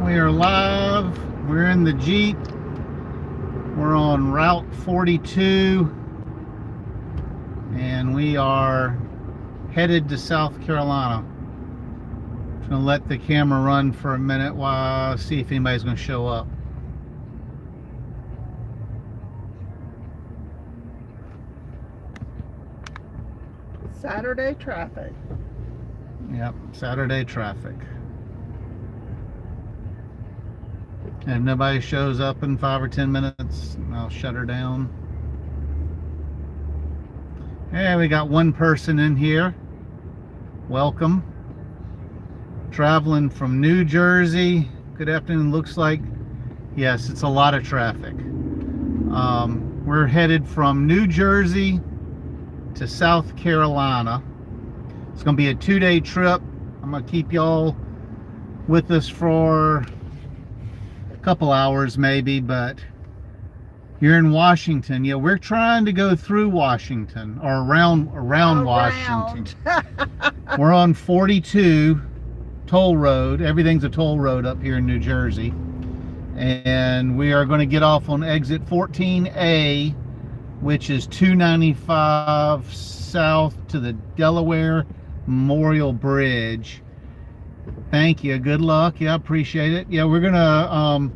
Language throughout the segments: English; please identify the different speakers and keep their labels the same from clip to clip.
Speaker 1: We are live. We're in the Jeep. We're on Route 42 and we are headed to South Carolina. I'm going to let the camera run for a minute while I see if anybody's going to show up.
Speaker 2: Saturday traffic.
Speaker 1: Yep, Saturday traffic. And if nobody shows up in 5 or 10 minutes, I'll shut her down. Hey, we got one person in here. Welcome. Traveling from New Jersey. Good afternoon. Looks like, yes, it's a lot of traffic. We're headed from New Jersey to South Carolina. It's going to be a 2-day trip. I'm going to keep y'all with us for a couple hours maybe, but you're in Washington. Yeah, we're trying to go through Washington or around Washington. We're on 42 toll road. Everything's a toll road up here in New Jersey. And we are going to get off on exit 14A, which is 295 south to the Delaware Memorial Bridge. Thank you. Good luck. Yeah, I appreciate it. Yeah, we're gonna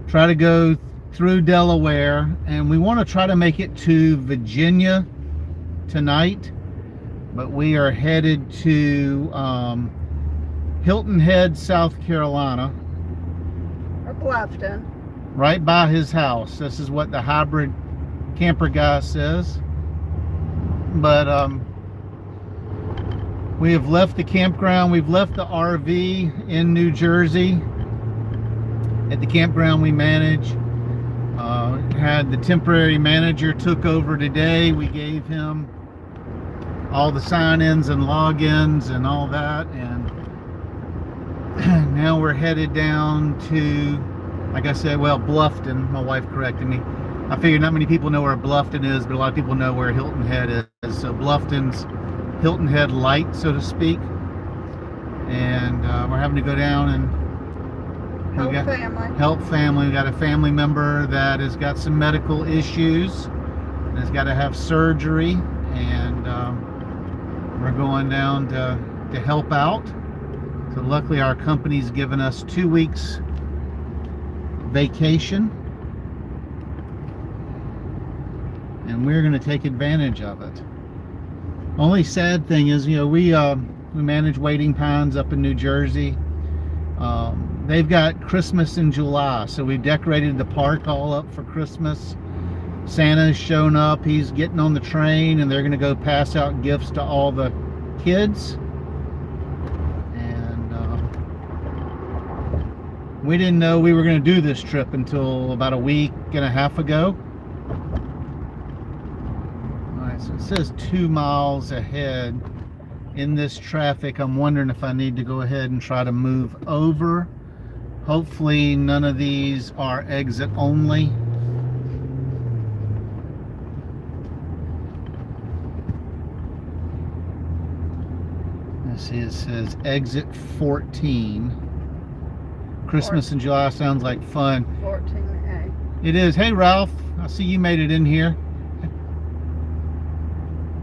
Speaker 1: try to go through Delaware, and we want to try to make it to Virginia tonight, but we are headed to Hilton Head, South Carolina,
Speaker 2: Or Bluffton.
Speaker 1: right by his house. This is what the hybrid camper guy says. But we have left the campground. We've left the RV in New Jersey at the campground we manage. Had the temporary manager took over today. We gave him all the sign-ins and logins and all that, and now we're headed down to, like I said, well, Bluffton. My wife corrected me. I figured not many people know where Bluffton is, but a lot of people know where Hilton Head is. So Bluffton's Hilton Head light, so to speak. And we're having to go down and help family. We got a family member that has got some medical issues and has got to have surgery, and we're going down to help out. So luckily our company's given us 2 weeks vacation, and we're going to take advantage of it. Only sad thing is, you know, we manage Waiting Pines up in New Jersey. They've got Christmas in July, so we decorated the park all up for Christmas. Santa's shown up. He's getting on the train, and they're going to go pass out gifts to all the kids. And we didn't know we were going to do this trip until about a week and a half ago. So it says 2 miles ahead. In this traffic, I'm wondering if I need to go ahead and try to move over. Hopefully none of these are exit only. Let's see, it says exit 14. Christmas in July sounds like fun.
Speaker 2: 14A.
Speaker 1: It is. Hey Ralph, I see you made it in here.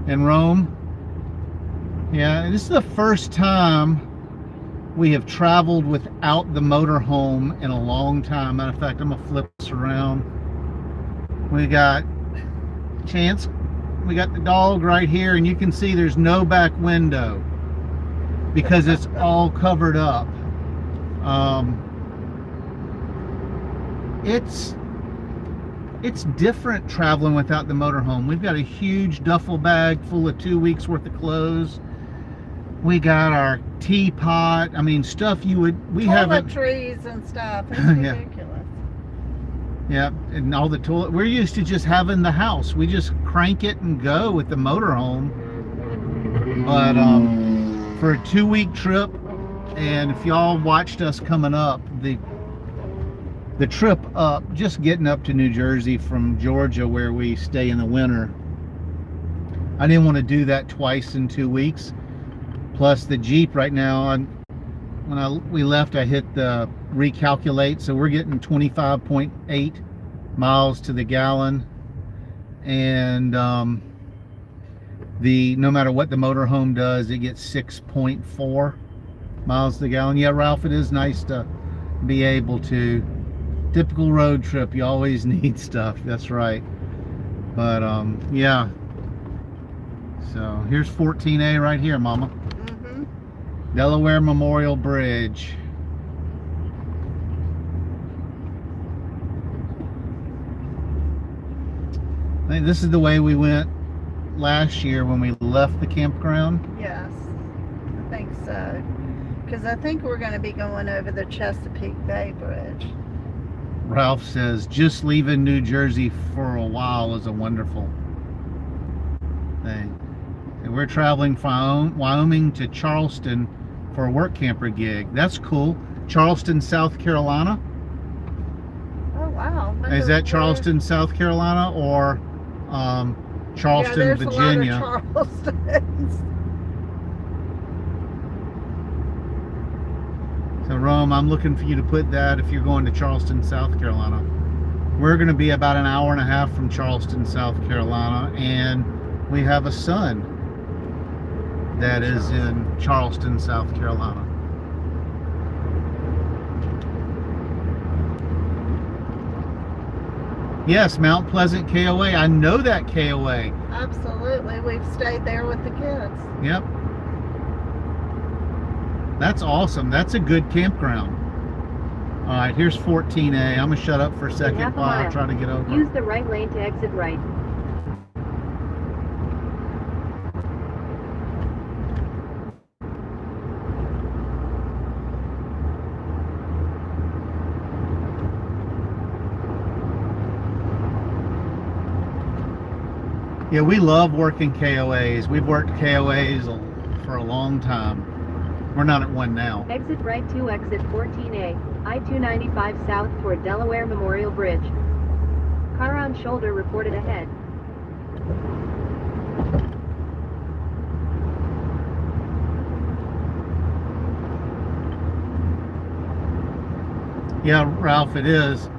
Speaker 1: In Rome. Yeah, this is the first time we have traveled without the motorhome in a long time. Matter of fact, I'm gonna flip this around. We got Chance, we got the dog right here, and you can see there's no back window because it's all covered up. It's different traveling without the motorhome. We've got a huge duffel bag full of 2 weeks worth of clothes. We got our teapot. I mean, stuff you would, we haven't.
Speaker 2: Toiletries and stuff. It's
Speaker 1: Yeah.
Speaker 2: ridiculous.
Speaker 1: Yeah, and all the toilet. We're used to just having the house. We just crank it and go with the motorhome. But for a 2-week trip, and if y'all watched us coming up, the trip up, just getting up to New Jersey from Georgia where we stay in the winter, I didn't want to do that twice in 2 weeks. Plus the Jeep right now, we left, I hit the recalculate, so we're getting 25.8 miles to the gallon, and the no matter what the motorhome does, it gets 6.4 miles to the gallon. Yeah, Ralph, it is nice to be able to. Typical road trip, you always need stuff. That's right. But yeah. So here's 14A right here, Mama.
Speaker 2: Mm-hmm.
Speaker 1: Delaware Memorial Bridge. I think this is the way we went last year when we left the campground.
Speaker 2: Yes, I think so. Because I think we're going to be going over the Chesapeake Bay Bridge.
Speaker 1: Ralph says, just leaving New Jersey for a while is a wonderful thing. And we're traveling from Wyoming to Charleston for a work camper gig. That's cool. Charleston, South Carolina.
Speaker 2: Oh, wow.
Speaker 1: Is that Charleston, South Carolina, or Charleston,
Speaker 2: yeah, there's
Speaker 1: Virginia?
Speaker 2: A lot of Charlestons.
Speaker 1: So Rome, I'm looking for you to put that if you're going to Charleston, South Carolina. We're going to be about an hour and a half from Charleston, South Carolina, and we have a son that is in Charleston, South Carolina. Yes, Mount Pleasant KOA. I know that KOA.
Speaker 2: Absolutely. We've stayed there with the kids.
Speaker 1: Yep. That's awesome. That's a good campground. All right, here's 14A. I'm going to shut up for a second while I try to get over.
Speaker 3: Use the right lane to exit right.
Speaker 1: Yeah, we love working KOAs. We've worked KOAs for a long time. We're not at one now.
Speaker 3: Exit right to exit 14A, I-295 south toward Delaware Memorial Bridge. Car on shoulder reported ahead.
Speaker 1: Yeah, Ralph, it is.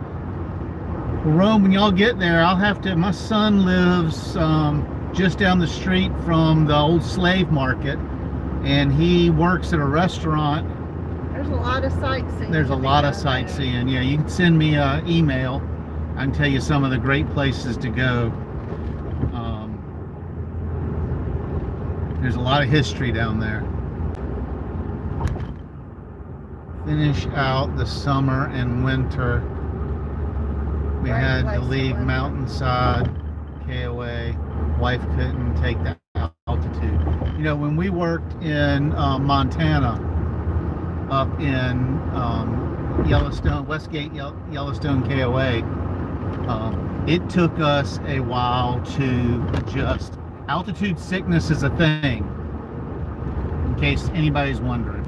Speaker 1: Well, Rome, when y'all get there, I'll have to. My son lives just down the street from the old slave market, and he works at a restaurant.
Speaker 2: There's a lot of sightseeing.
Speaker 1: There's a lot of sightseeing. Yeah, you can send me an email. I can tell you some of the great places to go. There's a lot of history down there. Finish out the summer and winter. We had to leave Mountainside, KOA. Wife couldn't take that altitude. You know, when we worked in Montana, up in Yellowstone, Westgate, Yellowstone, KOA, it took us a while to adjust. Altitude sickness is a thing, in case anybody's wondering.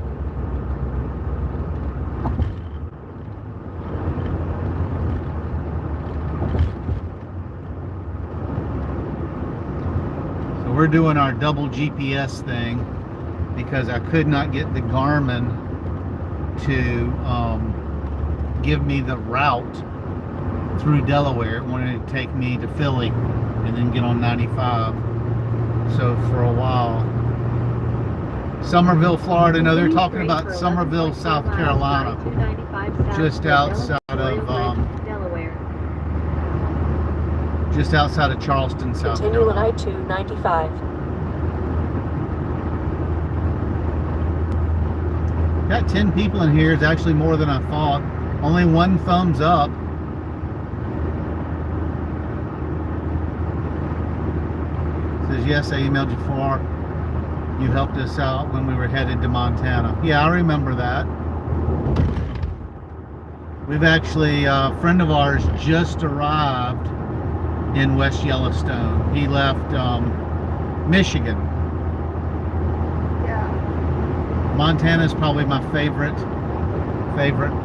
Speaker 1: We're doing our double GPS thing because I could not get the Garmin to give me the route through Delaware. It wanted to take me to Philly and then get on 95. So for a while, Somerville, Florida. No, they're talking about Somerville, South Carolina, just outside of Charleston, South Carolina.
Speaker 4: Continue on I-295.
Speaker 1: Got 10 people in here. It's actually more than I thought. Only one thumbs up. Says, yes, I emailed you before. You helped us out when we were headed to Montana. Yeah, I remember that. We've actually, a friend of ours just arrived in West Yellowstone. He left Michigan.
Speaker 2: Yeah.
Speaker 1: Montana is probably my favorite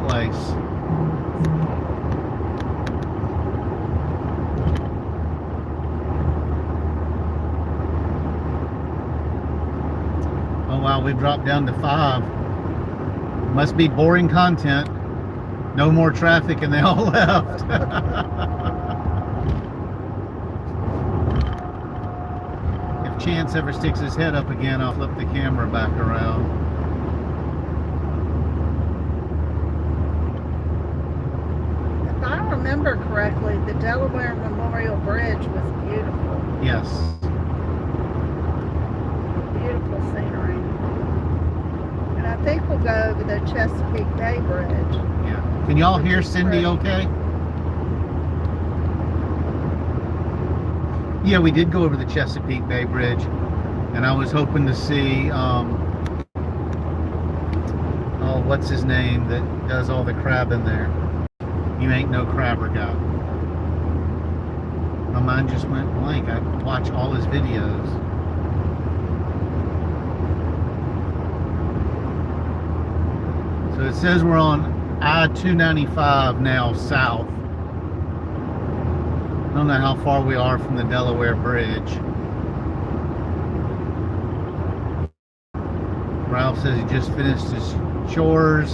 Speaker 1: place. Oh wow, we dropped down to 5. Must be boring content. No more traffic and they all left. If Chance ever sticks his head up again, I'll flip the camera back around.
Speaker 2: If I remember correctly, the Delaware Memorial Bridge was beautiful.
Speaker 1: Yes.
Speaker 2: Beautiful scenery. And I think we'll go over the Chesapeake Bay Bridge.
Speaker 1: Yeah. Can y'all
Speaker 2: Which
Speaker 1: hear
Speaker 2: is
Speaker 1: Cindy
Speaker 2: pretty.
Speaker 1: okay? Yeah, we did go over the Chesapeake Bay Bridge, and I was hoping to see, oh, what's his name that does all the crabbing there? You ain't no crabber guy. My mind just went blank. I watch all his videos. So it says we're on I-295 now south. I don't know how far we are from the Delaware Bridge. Ralph says he just finished his chores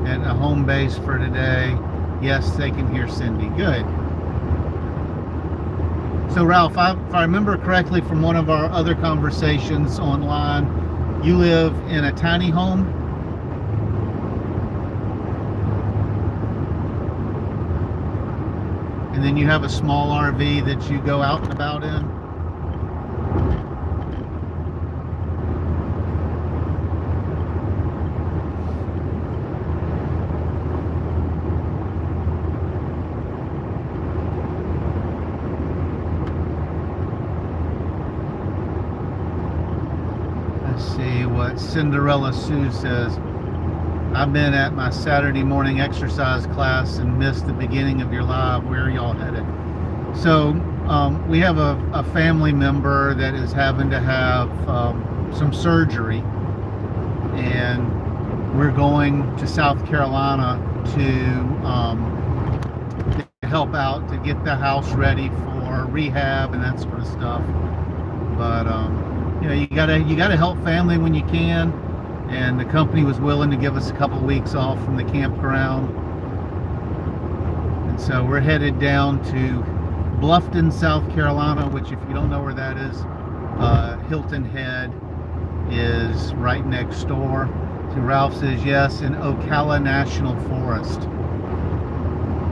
Speaker 1: and a home base for today. Yes, they can hear Cindy. Good. So Ralph, if I remember correctly from one of our other conversations online, you live in a tiny home? And then you have a small RV that you go out and about in? Let's see what Cinderella Sue says. I've been at my Saturday morning exercise class and missed the beginning of your live. Where are y'all headed? So we have a family member that is having to have some surgery, and we're going to South Carolina to help out, to get the house ready for rehab and that sort of stuff. But you know, you gotta help family when you can. And the company was willing to give us a couple of weeks off from the campground. And so we're headed down to Bluffton, South Carolina, which if you don't know where that is, Hilton Head is right next door. So Ralph says yes, in Ocala National Forest.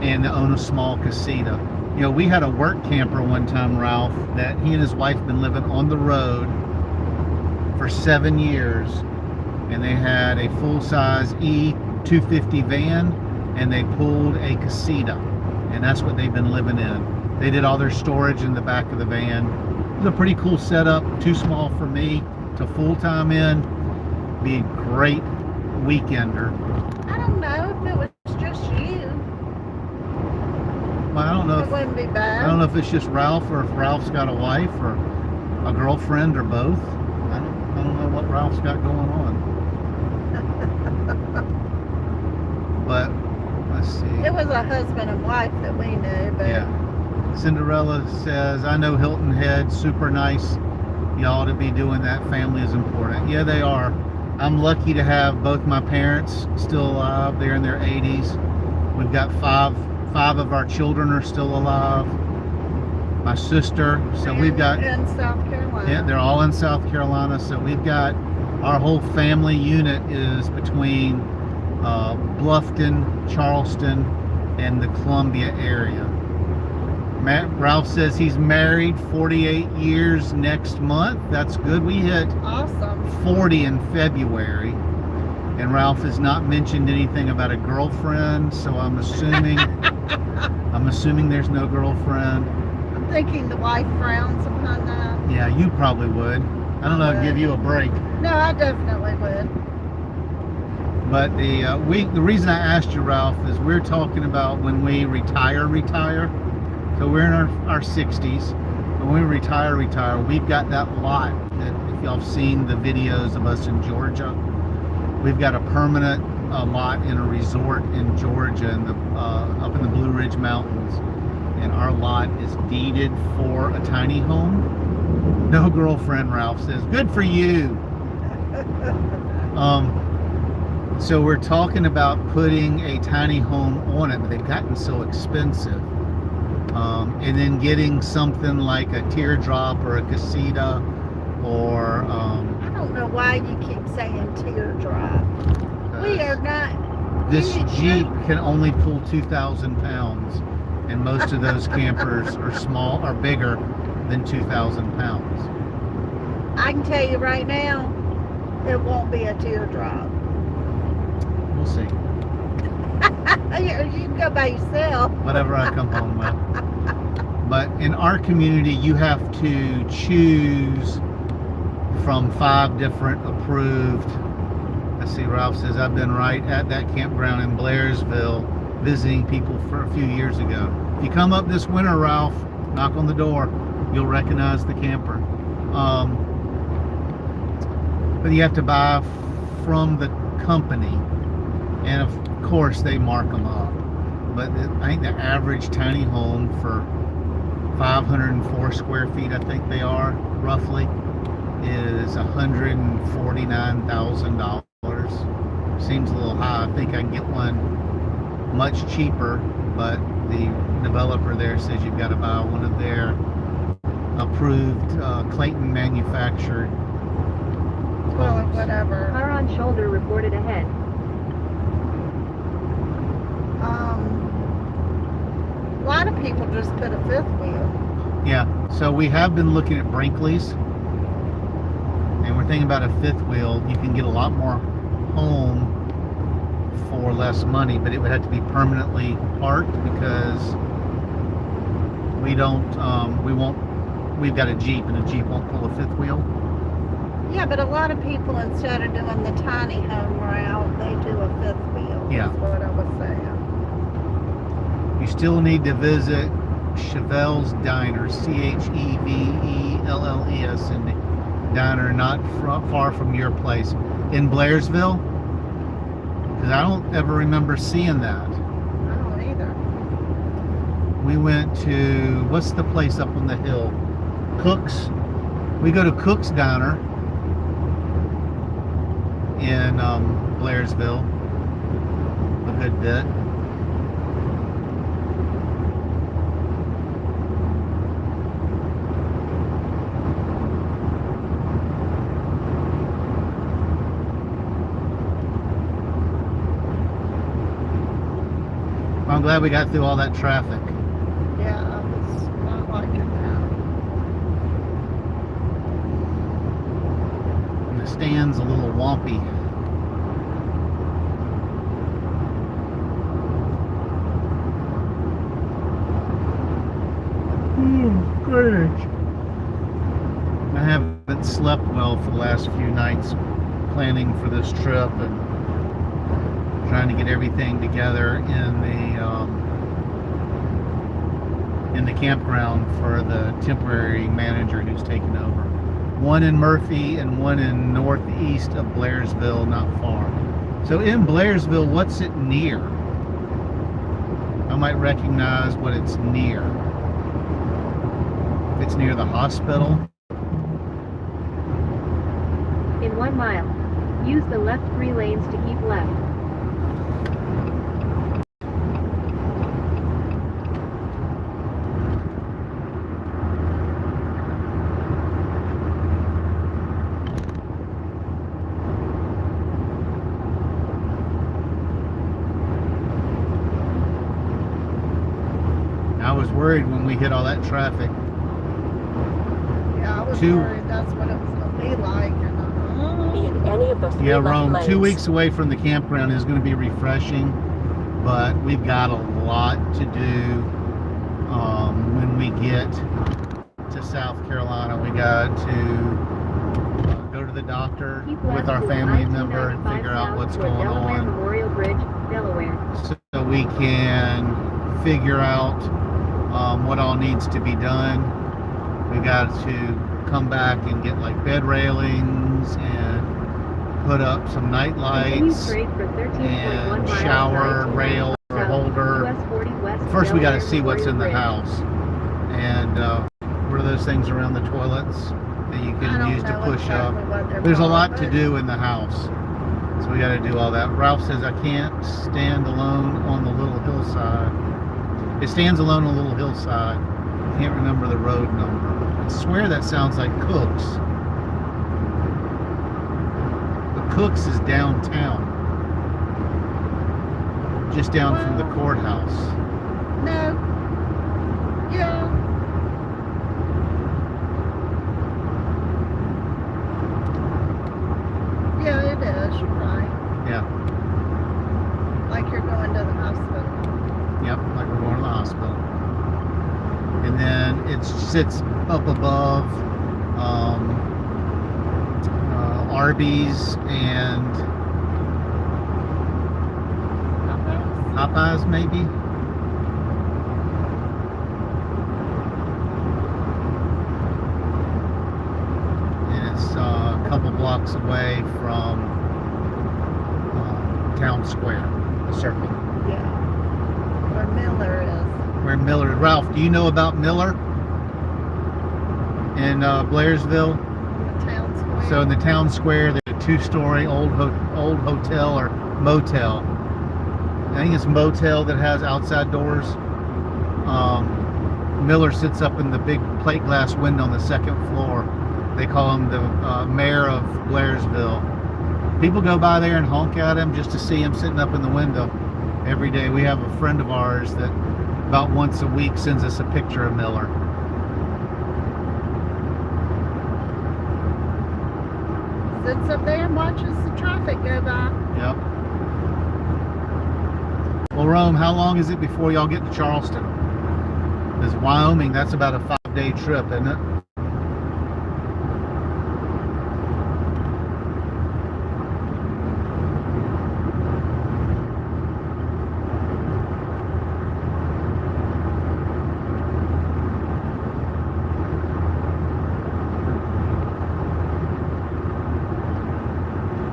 Speaker 1: And to own a small casita. You know, we had a work camper one time, Ralph, that he and his wife have been living on the road for 7 years. And they had a full-size E250 van, and they pulled a casita, and that's what they've been living in. They did all their storage in the back of the van. It was a pretty cool setup, too small for me to full-time in. Be a great weekender.
Speaker 2: I don't know if it was just you.
Speaker 1: Well, I don't know.
Speaker 2: It wouldn't be bad.
Speaker 1: I don't know if it's just Ralph, or if Ralph's got a wife or a girlfriend or both. I don't know what Ralph's got going on. But let's see.
Speaker 2: It was a husband and wife that we knew, but
Speaker 1: Yeah. Cinderella says, I know Hilton Head, super nice. You ought to be doing that. Family is important. Yeah, they are. I'm lucky to have both my parents still alive. They're in their 80s. We've got five of our children are still alive. My sister. So we've got,
Speaker 2: in South Carolina.
Speaker 1: yeah, they're all in South Carolina. So we've got, our whole family unit is between Bluffton, Charleston, and the Columbia area. Ralph says he's married 48 years next month. That's good. We hit
Speaker 2: Awesome.
Speaker 1: 40 in February, and Ralph has not mentioned anything about a girlfriend, so I'm assuming there's no girlfriend.
Speaker 2: I'm thinking the wife frowns upon that.
Speaker 1: Yeah, you probably would. I don't know, give you a break.
Speaker 2: No, I definitely would.
Speaker 1: But the reason I asked you, Ralph, is we're talking about when we retire. So we're in our 60s. When we retire, we've got that lot that, if y'all have seen the videos of us in Georgia, we've got a permanent lot in a resort in Georgia, up in the Blue Ridge Mountains. And our lot is deeded for a tiny home. No girlfriend, Ralph says. Good for you. So we're talking about putting a tiny home on it, but they've gotten so expensive. And then getting something like a teardrop or a casita or
Speaker 2: I don't know why you keep saying teardrop. We are not.
Speaker 1: this
Speaker 2: you
Speaker 1: Jeep
Speaker 2: should-
Speaker 1: can only pull 2,000 pounds, and most of those campers are small, are bigger than 2,000 pounds.
Speaker 2: I can tell you right now, it won't be a teardrop.
Speaker 1: We'll see.
Speaker 2: You can go by yourself.
Speaker 1: Whatever I come home with. But in our community, you have to choose from 5 different approved. I see Ralph says, I've been right at that campground in Blairsville visiting people for a few years ago. If you come up this winter, Ralph, knock on the door. You'll recognize the camper. But you have to buy from the company. And of course, they mark them up. But I think the average tiny home for 504 square feet, I think they are, roughly, is $149,000. Seems a little high. I think I can get one much cheaper, but the developer there says you've got to buy one of their approved Clayton manufactured
Speaker 2: Well,
Speaker 1: homes.
Speaker 2: whatever.
Speaker 3: Car on shoulder reported ahead.
Speaker 2: A lot of people just put a 5th wheel.
Speaker 1: Yeah, so we have been looking at Brinkley's, and we're thinking about a 5th wheel. You can get a lot more home for less money, but it would have to be permanently parked because we won't, we've got a Jeep, and a Jeep won't pull a 5th wheel.
Speaker 2: Yeah, but a lot of people, instead of doing the tiny home route, they do a 5th wheel.
Speaker 1: Yeah.
Speaker 2: That's what I was saying.
Speaker 1: You still need to visit Chevelle's Diner, Chevelles Diner, not far from your place in Blairsville, because I don't ever remember seeing that.
Speaker 2: I don't either.
Speaker 1: We went to, what's the place up on the hill? Cook's. We go to Cook's Diner in Blairsville a good bit. I'm glad we got through all that traffic.
Speaker 2: Yeah, I was not liking that.
Speaker 1: And the stand's a little wompy. Great. I haven't slept well for the last few nights planning for this trip and trying to get everything together in the campground for the temporary manager who's taken over. One in Murphy and one in northeast of Blairsville, not far. So in Blairsville, what's it near? I might recognize what it's near. If it's near the hospital.
Speaker 3: In 1 mile, use the left 3 lanes to keep left.
Speaker 1: I was worried when we hit all that traffic.
Speaker 2: Yeah, I was
Speaker 1: Two-
Speaker 2: worried that's what it was going to be like. And,
Speaker 4: Be in any of the 3
Speaker 1: Yeah,
Speaker 4: left
Speaker 1: Rome,
Speaker 4: lanes.
Speaker 1: 2 weeks away from the campground is going to be refreshing, but we've got a lot to do when we get to South Carolina. We got to go to the doctor
Speaker 3: Keep
Speaker 1: with
Speaker 3: left
Speaker 1: our
Speaker 3: to
Speaker 1: family
Speaker 3: I-295
Speaker 1: member and figure out
Speaker 3: south
Speaker 1: what's
Speaker 3: toward
Speaker 1: going
Speaker 3: Delaware
Speaker 1: on,
Speaker 3: Memorial Bridge, Delaware.
Speaker 1: so we can figure out what all needs to be done. We've got to come back and get like bed railings and put up some night
Speaker 3: Continue
Speaker 1: lights
Speaker 3: straight for 13.1
Speaker 1: and
Speaker 3: miles
Speaker 1: shower
Speaker 3: I-295
Speaker 1: rail or
Speaker 3: south,
Speaker 1: holder.
Speaker 3: US 40 west
Speaker 1: First, we got to
Speaker 3: Delaware
Speaker 1: see what's in the
Speaker 3: Memorial
Speaker 1: house. And what are those things around the toilets that you
Speaker 2: I
Speaker 1: can
Speaker 2: don't
Speaker 1: use to
Speaker 2: know
Speaker 1: push
Speaker 2: exactly
Speaker 1: up?
Speaker 2: what they're
Speaker 1: There's a
Speaker 2: called,
Speaker 1: lot to
Speaker 2: but
Speaker 1: do in the house. So we got to do all that. Ralph says I can't stand alone on the little hillside. It stands alone on a little hillside. Can't remember the road number. I swear that sounds like Cooks. But Cooks is downtown. Just down from the courthouse.
Speaker 2: No. Yeah. Yeah, it is. You're right.
Speaker 1: Yeah.
Speaker 2: Like you're going to the hospital.
Speaker 1: Yep, like we're going to the hospital. And then it sits up above Arby's and Popeyes, maybe. And it's a couple blocks away from Town Square, the circle.
Speaker 2: Yeah. Where Miller is.
Speaker 1: Where Miller, Ralph, do you know about Miller in Blairsville?
Speaker 2: The town square.
Speaker 1: So in the Town Square, there's a 2-story old hotel or motel. I think it's motel that has outside doors. Miller sits up in the big plate glass window on the 2nd floor. They call him the mayor of Blairsville. People go by there and honk at him just to see him sitting up in the window every day. We have a friend of ours that about once a week sends us a picture of Miller.
Speaker 2: Sits up there and watches the traffic go by.
Speaker 1: Yep. Well, Rome, how long is it before y'all get to Charleston? Because Wyoming, that's about a 5-day trip, isn't it?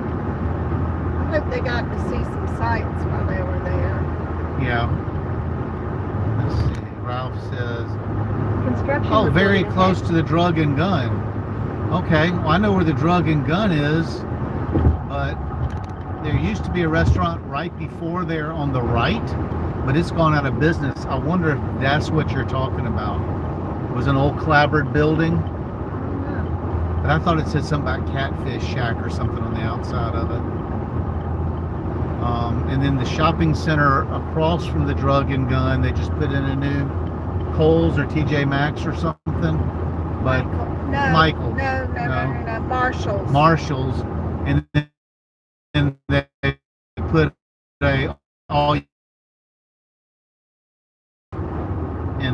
Speaker 2: I hope they got to see some sights while they were there.
Speaker 1: Yeah. Let's see. Ralph says,
Speaker 3: Construction.
Speaker 1: oh, very
Speaker 3: reported
Speaker 1: close
Speaker 3: ahead.
Speaker 1: to the Drug and Gun. Okay, well, I know where the Drug and Gun is, but there used to be a restaurant right before there on the right, but it's gone out of business. I wonder if that's what you're talking about. It was an old clapboard building,
Speaker 2: Yeah.
Speaker 1: but I thought it said something about Catfish Shack or something on the outside of it. And then the shopping center across from the Drug and Gun, they just put in a new Kohl's or TJ Maxx or something. But
Speaker 2: No.
Speaker 1: Michael's.
Speaker 2: No. Marshall's.
Speaker 1: Marshall's, and then they put a all in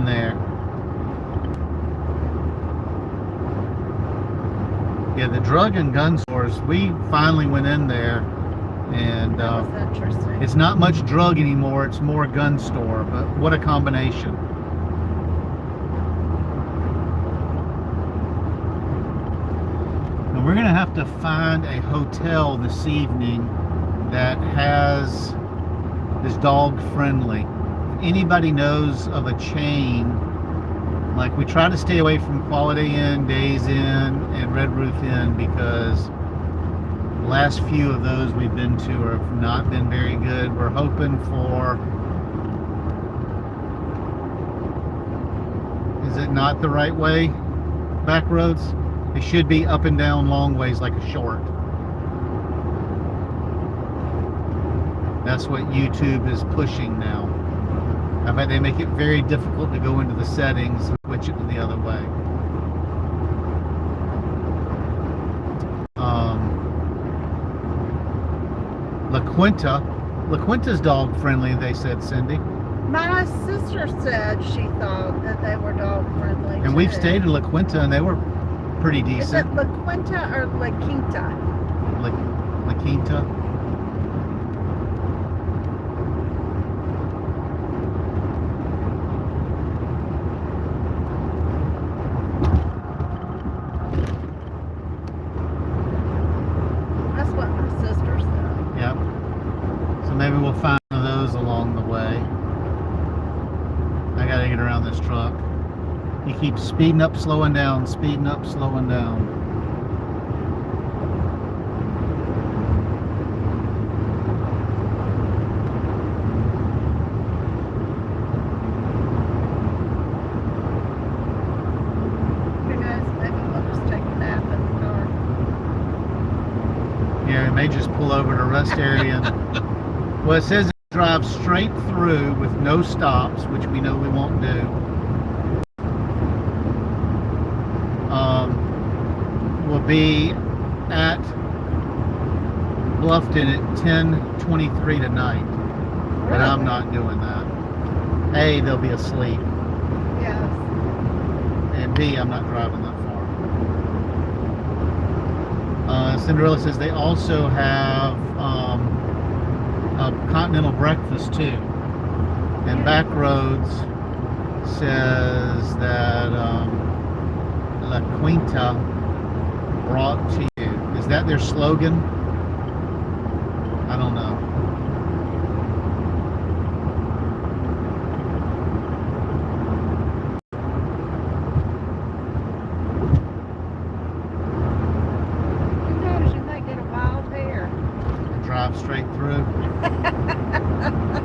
Speaker 1: there. Yeah, the Drug and Gun stores. We finally went in there. And
Speaker 2: That was interesting.
Speaker 1: it's not much drug anymore, it's more gun store, but what a combination. Now we're gonna have to find a hotel this evening that is dog friendly. If anybody knows of a chain, like we try to stay away from Quality Inn, Days Inn, and Red Roof Inn because the last few of those we've been to have not been very good. We're hoping for, is it not the right way? Back roads? It should be up and down long ways like a short. That's what YouTube is pushing now. I bet they make it very difficult to go into the settings and switch it to the other way. La Quinta's dog friendly, they said, Cindy.
Speaker 2: My sister said she thought that they were dog friendly.
Speaker 1: And we've
Speaker 2: too.
Speaker 1: stayed at La Quinta and they were pretty
Speaker 2: Is
Speaker 1: decent.
Speaker 2: it La Quinta or La Quinta?
Speaker 1: La Quinta.
Speaker 2: That's what my sister said.
Speaker 1: Yep. So maybe we'll find one of those along the way. I gotta get around this truck. He keeps speeding up, slowing down, speeding up, slowing down. Yeah, we may just pull over to rest area. Well, it says it drives straight through with no stops, which we know we won't do. We'll be at Bluffton at 10:23 tonight, but I'm not doing that. A, they'll be asleep,
Speaker 2: Yes.
Speaker 1: and B, I'm not driving that far. Cinderella says they also have a continental breakfast too. And Backroads says that La Quinta brought to you. Is that their slogan? I don't know.
Speaker 2: Who knows? You might get a wild hair.
Speaker 1: Drive straight through.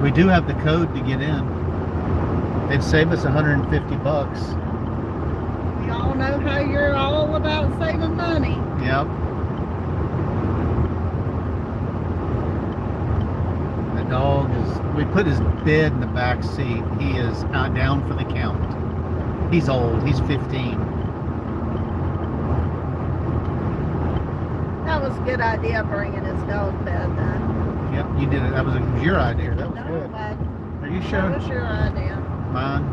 Speaker 1: We do have the code to get in. They'd save us $150.
Speaker 2: We all know how you're all about saving money.
Speaker 1: Yep. The dog is, we put his bed in the back seat. He is down for the count. He's old. He's 15.
Speaker 2: That was a good idea, bringing his dog bed then.
Speaker 1: Yep, you did it. That was your idea. That was
Speaker 2: No,
Speaker 1: good.
Speaker 2: bud.
Speaker 1: Are you
Speaker 2: That
Speaker 1: sure?
Speaker 2: was your idea.
Speaker 1: Mine?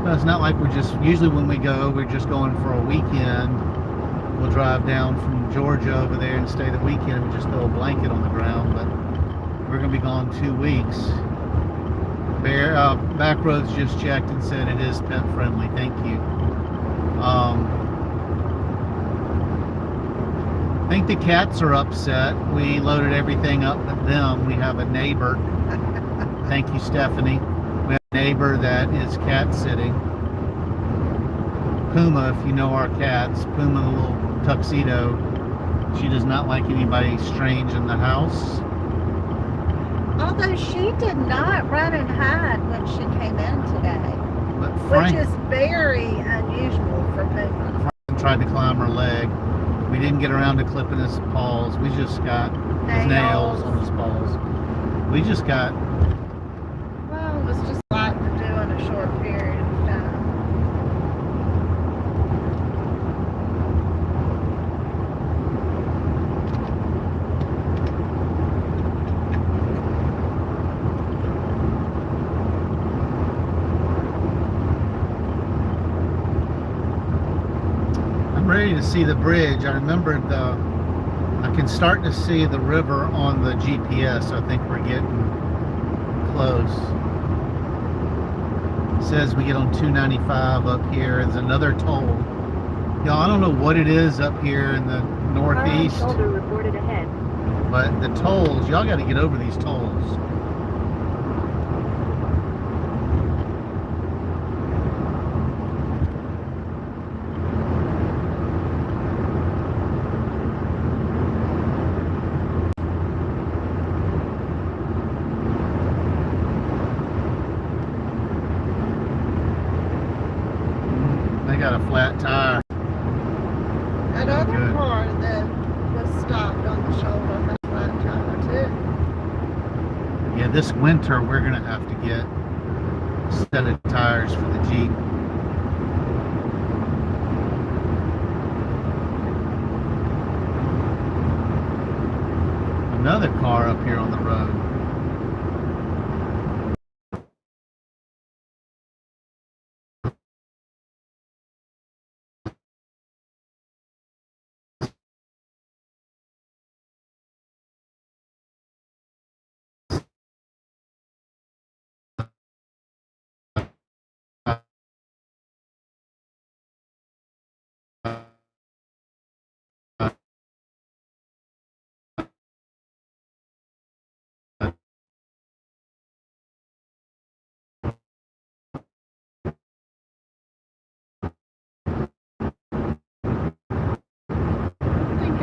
Speaker 1: Well, it's not like we're just, usually when we go, we're just going for a weekend. We'll drive down from Georgia over there and stay the weekend. We just throw a blanket on the ground, but we're going to be gone 2 weeks. Backroads just checked and said it is pet friendly. Thank you. I think the cats are upset. We loaded everything up with them. We have a neighbor. Thank you, Stephanie. We have a neighbor that is cat sitting. Puma, if you know our cats, Puma, the little tuxedo, she does not like anybody strange in the house.
Speaker 2: Although she did not run and hide when she came in today,
Speaker 1: But
Speaker 2: which
Speaker 1: Frank
Speaker 2: is very unusual for Puma.
Speaker 1: tried to climb her leg. We didn't get around to clipping his paws. We just got his nails on his paws. We just got,
Speaker 2: Well, it was just a lot to do in a short period of time.
Speaker 1: I'm ready to see the bridge. I remembered I can start to see the river on the GPS. I think we're getting close. It says we get on 295 up here. There's another toll. Y'all, I don't know what it is up here in the northeast,
Speaker 3: Shoulder reported ahead.
Speaker 1: but the tolls, y'all got to get over these tolls. They got a flat tire.
Speaker 2: That other
Speaker 1: Good.
Speaker 2: car that was stopped on the shoulder had a flat tire too.
Speaker 1: Yeah, this winter we're gonna have to get a set of tires for the Jeep. Another car up here on the road.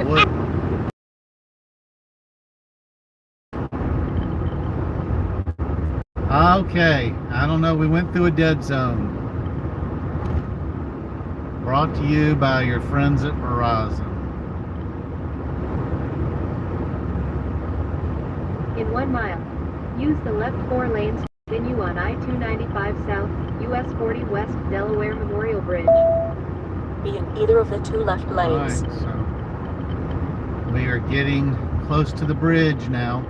Speaker 1: Wood. Okay, I don't know, we went through a dead zone. Brought to you by your friends at Verizon.
Speaker 3: In 1 mile, use the left 4 lanes to continue on I-295 South, US 40 West Delaware Memorial Bridge.
Speaker 4: Be in either of the 2 left
Speaker 1: All
Speaker 4: lanes.
Speaker 1: right, so we are getting close to the bridge now.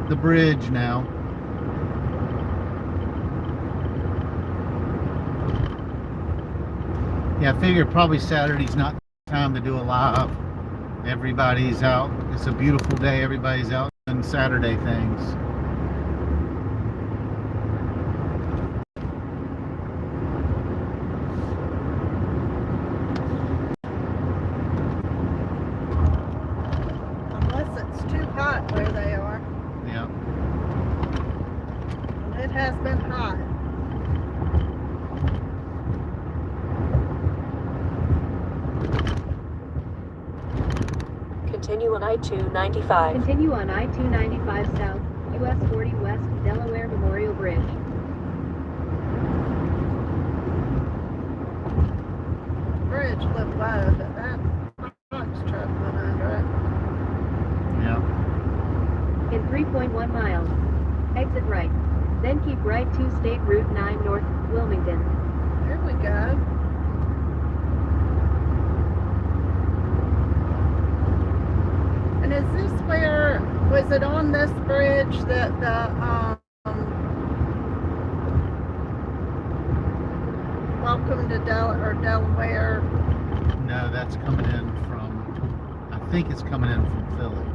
Speaker 1: The bridge now. Yeah, I figure probably Saturday's not time to do a live. Everybody's out. It's a beautiful day. Everybody's out doing Saturday things.
Speaker 2: Unless it's too hot where they are.
Speaker 1: Yeah.
Speaker 2: It has been hot.
Speaker 4: Continue on I-295.
Speaker 3: Continue on I-295 South, US 40 West Delaware Memorial Bridge.
Speaker 2: Bridge looked low, but that box truck went under it.
Speaker 1: Yeah.
Speaker 3: In 3.1 miles, exit right. Then keep right to State Route 9 North, Wilmington.
Speaker 2: Here we go. And is this where, was it on this bridge that the, welcome to Delaware?
Speaker 1: No, that's coming in from, I think it's coming in from Philly.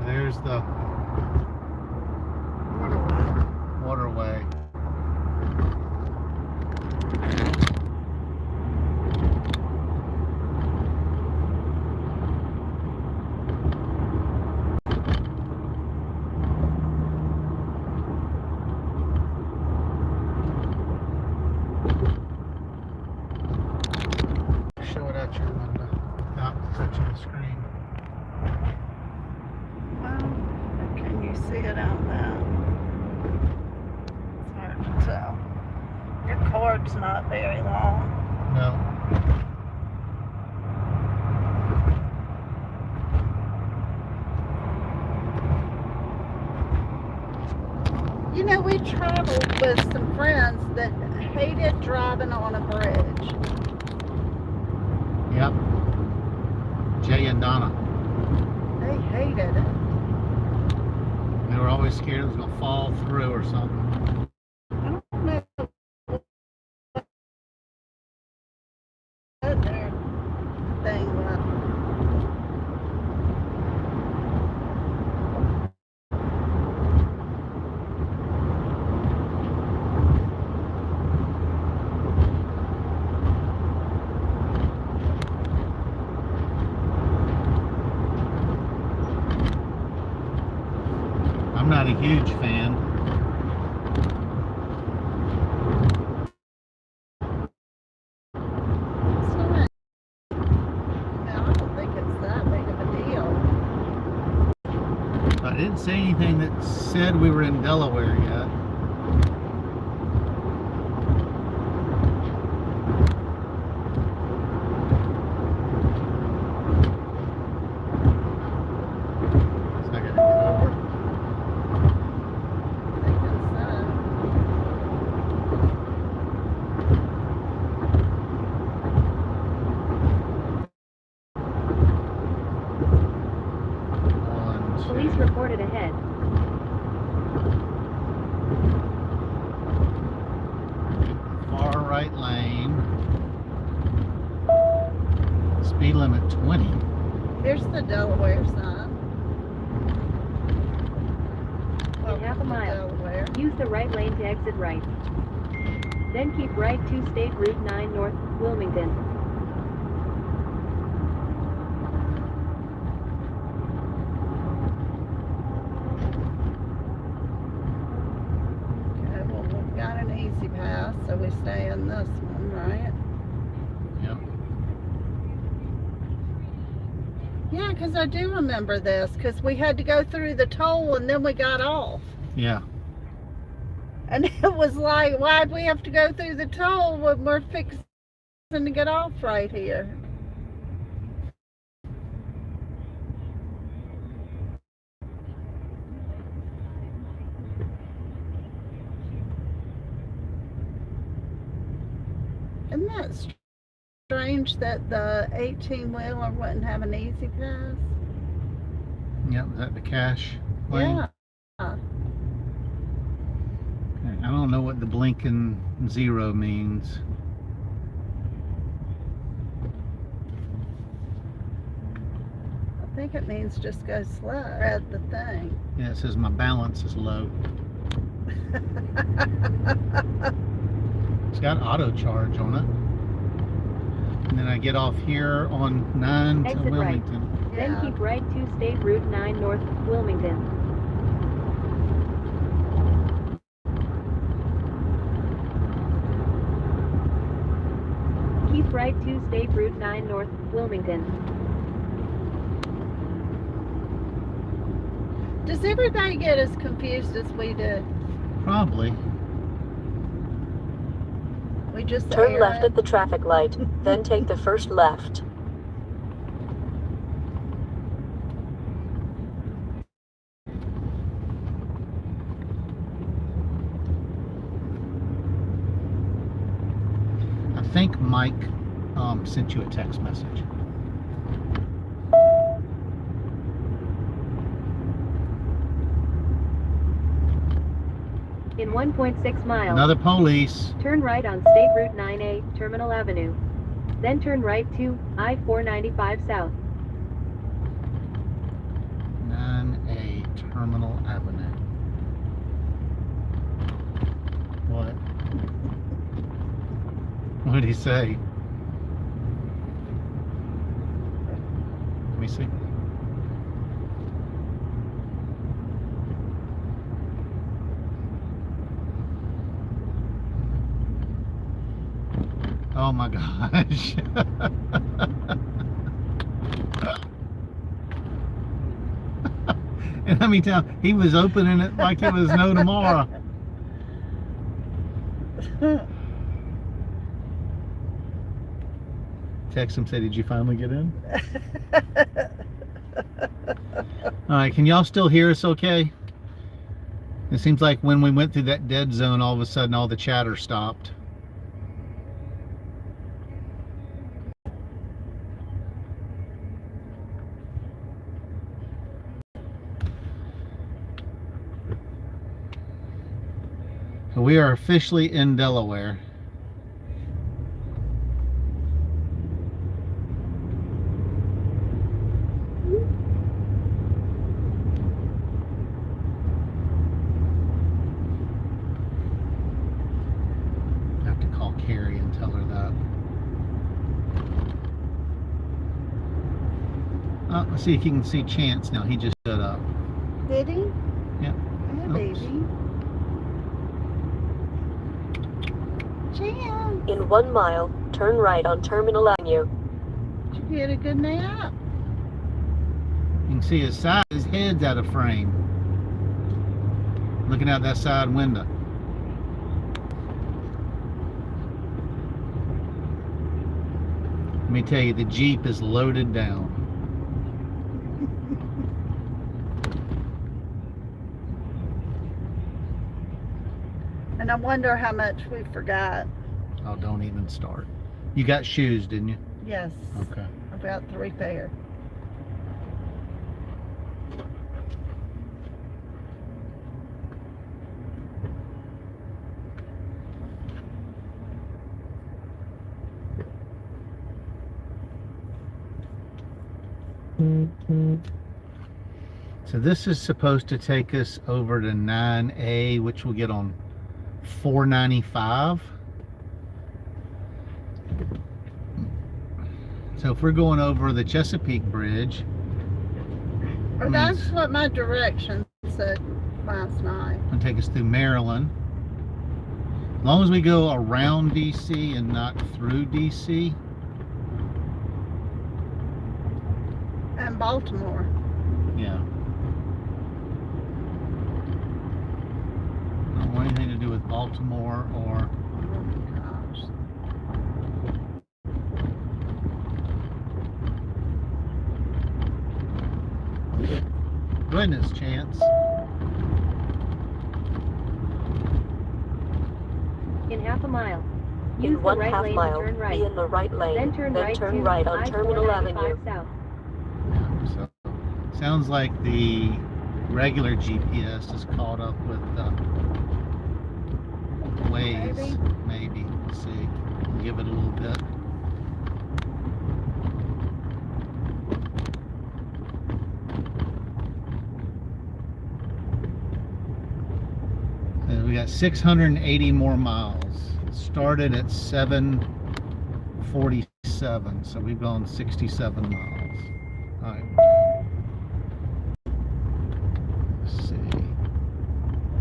Speaker 1: There's the waterway. Show it out your window without touching the screen.
Speaker 2: Well, can you see it out there? It's hard to tell. Your cord's not very long.
Speaker 1: No.
Speaker 2: You know, we traveled with some friends that hated driving on a bridge.
Speaker 1: Yep. Jay and Donna.
Speaker 2: They hated it.
Speaker 1: They were always scared it was going to fall through or something.
Speaker 2: I don't know what their thing was.
Speaker 1: I'm not a huge fan.
Speaker 2: It's not. No, I don't think it's that big of a deal.
Speaker 1: I didn't say anything that said we were in Delaware yet. So I gotta get over.
Speaker 2: I think it's
Speaker 1: One,
Speaker 3: Police
Speaker 1: two.
Speaker 3: reported ahead.
Speaker 1: Far right lane. Speed limit 20.
Speaker 2: Here's the Delaware sign.
Speaker 3: In half a
Speaker 2: Welcome to
Speaker 3: mile.
Speaker 2: Delaware.
Speaker 3: Use the right lane to exit right. Then keep right to State Route 9 North, Wilmington.
Speaker 2: Okay, well, we've got an easy pass, so we stay in this one, right?
Speaker 1: Yep.
Speaker 2: Yeah, because I do remember this, because we had to go through the toll and then we got off.
Speaker 1: Yeah.
Speaker 2: And it was like, why'd we have to go through the toll when we're fixing to get off right here? Isn't that strange that the 18-wheeler wouldn't have an easy pass?
Speaker 1: Yep, is that the cash lane?
Speaker 2: Yeah.
Speaker 1: Okay, I don't know what the blinking zero means.
Speaker 2: I think it means just go slow. Read the thing.
Speaker 1: Yeah, it says my balance is low. It's got auto charge on it. And then I get off here on 9 to
Speaker 3: Exit right.
Speaker 1: Wilmington.
Speaker 3: Then
Speaker 2: Yeah.
Speaker 3: keep right to State Route 9 North, Wilmington. Keep right to State Route 9 North, Wilmington.
Speaker 2: Does everybody get as confused as we do?
Speaker 1: Probably.
Speaker 2: We just
Speaker 4: Turn
Speaker 2: air
Speaker 4: left
Speaker 2: it.
Speaker 4: at the traffic light, then take the first left.
Speaker 1: I think Mike sent you a text message.
Speaker 3: In 1.6 miles,
Speaker 1: Another police.
Speaker 3: turn right on State Route 9A, Terminal Avenue. Then turn right to I-495 South.
Speaker 1: 9A Terminal Avenue. What? What did he say? Let me see. Oh my gosh. And let me tell you, he was opening it like it was no tomorrow. Text him, said, did you finally get in? All right, can y'all still hear us okay? It seems like when we went through that dead zone, all of a sudden all the chatter stopped. So we are officially in Delaware. I have to call Carrie and tell her that. Let's see if you can see Chance now. He just stood up.
Speaker 2: Did he?
Speaker 1: Yep.
Speaker 2: Hey,
Speaker 1: Oops.
Speaker 2: baby. Chance,
Speaker 4: In 1 mile, turn right on Terminal Avenue.
Speaker 2: did you get a good nap?
Speaker 1: You can see his side, his head's out of frame. Looking out that side window. Let me tell you, the Jeep is loaded down.
Speaker 2: And I wonder how much we forgot.
Speaker 1: Oh, don't even start. You got shoes, didn't you?
Speaker 2: Yes,
Speaker 1: Okay.
Speaker 2: about 3 pair.
Speaker 1: So this is supposed to take us over to 9A, which we'll get on 495. So if we're going over the Chesapeake Bridge,
Speaker 2: Or that's what my directions said last night.
Speaker 1: it'll take us through Maryland. As long as we go around DC and not through DC.
Speaker 2: And Baltimore.
Speaker 1: Yeah. Don't want anything to do with with Baltimore or
Speaker 2: Gosh.
Speaker 1: goodness, Chance.
Speaker 3: In half a mile. Use
Speaker 4: In
Speaker 3: the
Speaker 4: one
Speaker 3: right
Speaker 4: half
Speaker 3: lane
Speaker 4: mile,
Speaker 3: to turn right.
Speaker 4: be in the right lane,
Speaker 3: Then turn right to
Speaker 4: right on Terminal Avenue.
Speaker 3: I-495 South.
Speaker 1: Yeah, so sounds like the regular GPS is caught up with Waze. Maybe. Let's see. Give it a little bit. And we got 680 more miles. It started at 747, so we've gone 67 miles. All right. Let's see.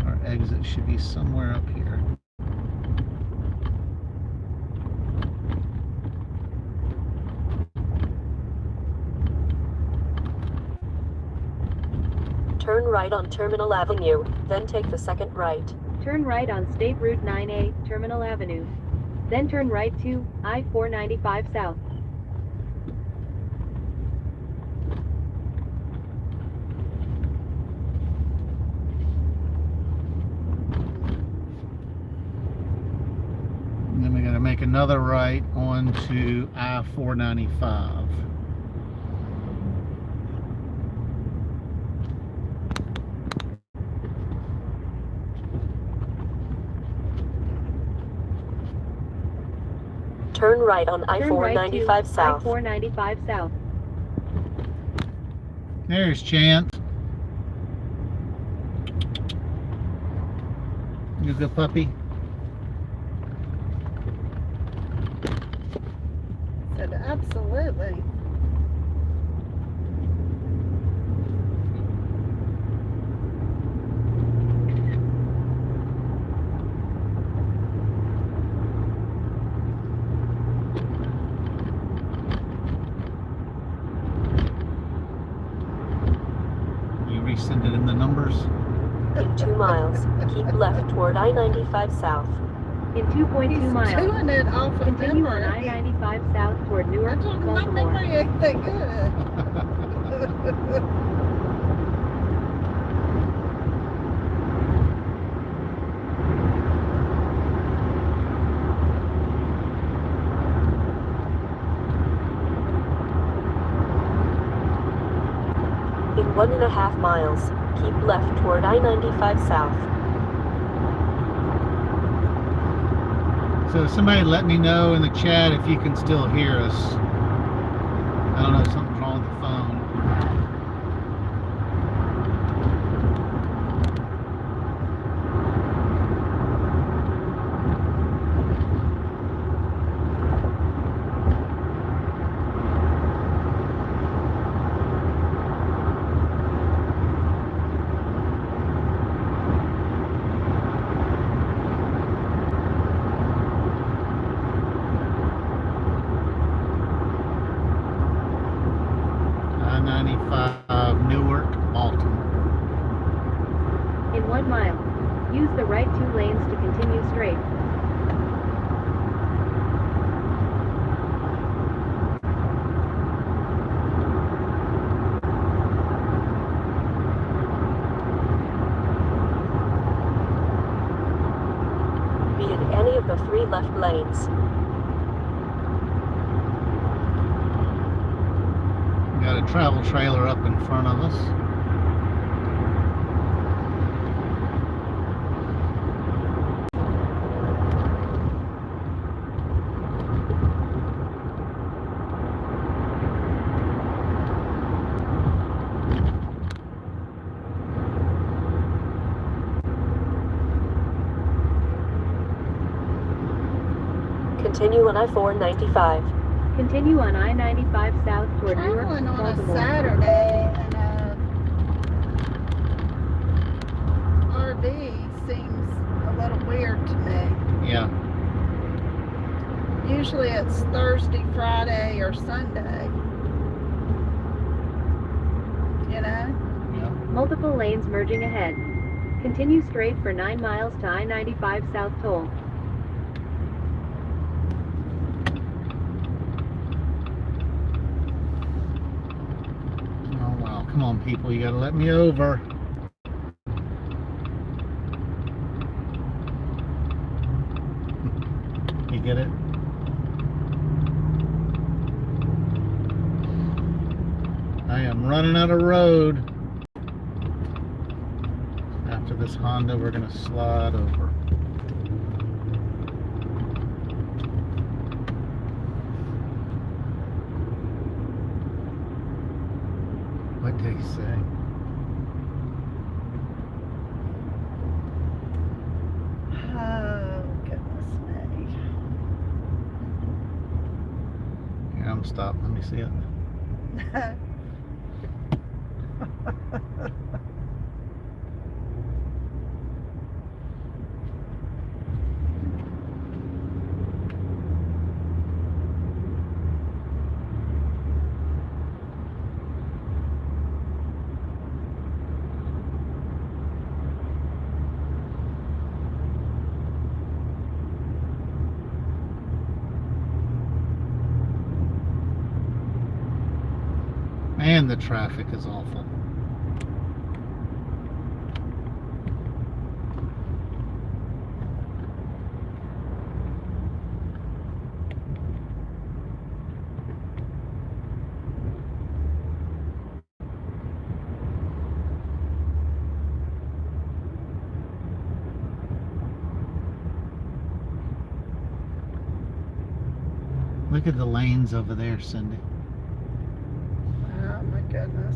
Speaker 1: Our exit should be somewhere up here.
Speaker 4: Turn right on Terminal Avenue, then take the second right.
Speaker 3: Turn right on State Route 9A, Terminal Avenue. Then turn right to I-495 South.
Speaker 1: And then we got to make another right onto I-495.
Speaker 4: Turn right on
Speaker 3: Turn right
Speaker 4: I-495
Speaker 3: to
Speaker 4: South.
Speaker 3: I-495 South.
Speaker 1: There's Chance. You good puppy?
Speaker 2: Said absolutely.
Speaker 1: You resend it in the numbers?
Speaker 4: In 2 miles, keep left toward I-95 South.
Speaker 3: In 2.2
Speaker 2: He's
Speaker 3: miles.
Speaker 2: doing it off of
Speaker 3: Continue on
Speaker 2: memory.
Speaker 3: I-95 South toward
Speaker 2: I
Speaker 3: Newark,
Speaker 2: told him my
Speaker 3: Baltimore.
Speaker 2: memory ain't that good.
Speaker 4: In 1.5 miles, keep left toward I-95 South.
Speaker 1: So somebody let me know in the chat if you can still hear us. I don't know if something's wrong with the phone. I-95 Newark, Baltimore.
Speaker 3: In 1 mile. Use the right 2 lanes to continue straight.
Speaker 4: Be in any of the 3 left lanes.
Speaker 1: Got a travel trailer up in front of us.
Speaker 4: Continue on I-495.
Speaker 3: Continue on I-95 South toward Newark,
Speaker 2: Traveling on a
Speaker 3: Baltimore.
Speaker 2: Saturday in a RV seems a little weird to me.
Speaker 1: Yeah.
Speaker 2: Usually it's Thursday, Friday, or Sunday. You know?
Speaker 1: Yeah.
Speaker 3: Multiple lanes merging ahead. Continue straight for 9 miles to I-95 South Toll.
Speaker 1: Oh wow, come on people, you gotta let me over. You get it? I am running out of road. After this Honda, we're gonna slide over. What did he say?
Speaker 2: Oh, goodness me.
Speaker 1: Yeah, I'm stopped. Let me see it. Man, the traffic is awful. Look at the lanes over there, Cindy.
Speaker 2: Oh, my goodness.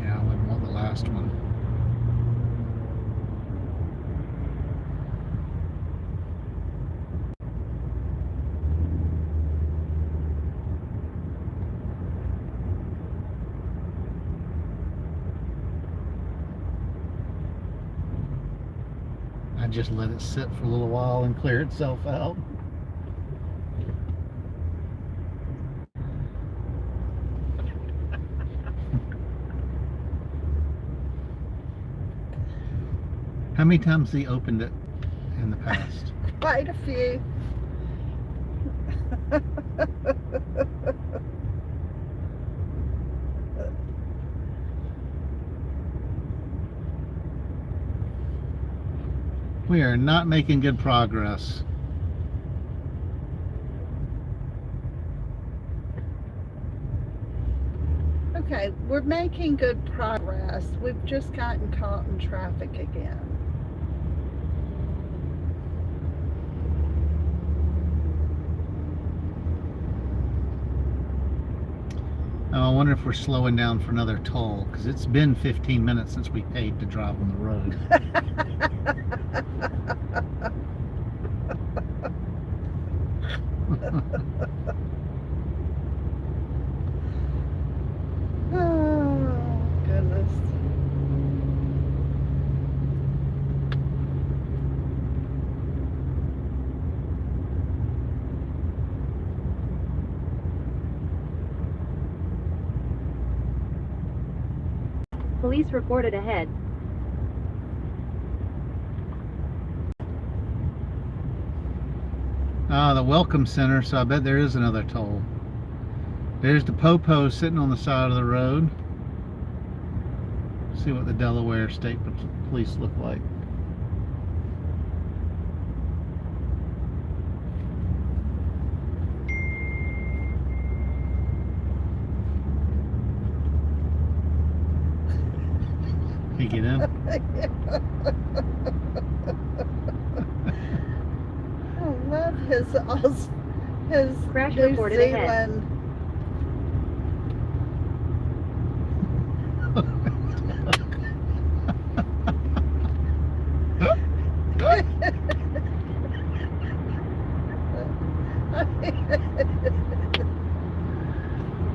Speaker 2: Yeah, I wouldn't want the last one. I just let it sit for a little while and clear itself out. How many times he opened it in the past? Quite a few.
Speaker 1: We are not making good progress.
Speaker 2: Okay, we're making good progress. We've just gotten caught in traffic again.
Speaker 1: Oh, I wonder if we're slowing down for another toll, because it's been 15 minutes since we paid to drive on the road.
Speaker 2: Oh, goodness.
Speaker 3: Police reported ahead.
Speaker 1: Ah, the Welcome Center, so I bet there is another toll. There's the Popo sitting on the side of the road. See what the Delaware State Police look like. You get in?
Speaker 2: I love his
Speaker 3: Crash
Speaker 2: New
Speaker 3: reported ahead.
Speaker 2: Zealand.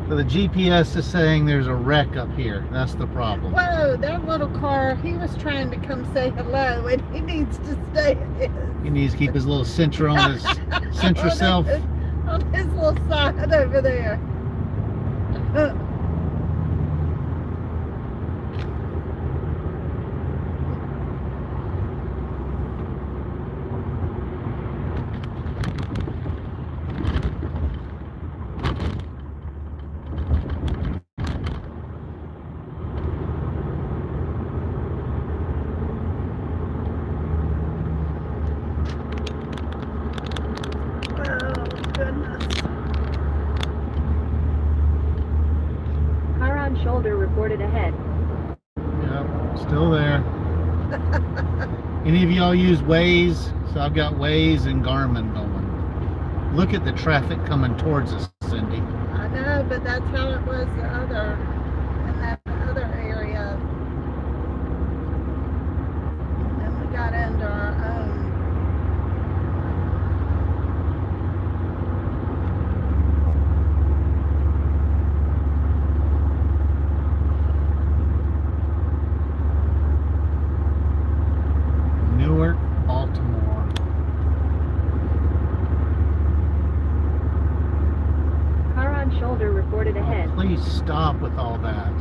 Speaker 1: So the GPS is saying there's a wreck up here. That's the problem.
Speaker 2: Whoa, that little car, he was trying to come say hello and he needs to stay at his.
Speaker 1: He needs to keep his little Sentra on his Sentra self.
Speaker 2: On his little side over there.
Speaker 3: Car on shoulder reported ahead.
Speaker 1: Yep, still there. Any of y'all use Waze? So I've got Waze and Garmin going. Look at the traffic coming towards us, Cindy.
Speaker 2: I know, but that's how it was in that other area. And we got into our own.
Speaker 1: Newark, Baltimore.
Speaker 3: Car on shoulder reported ahead.
Speaker 1: Oh, please stop with all that.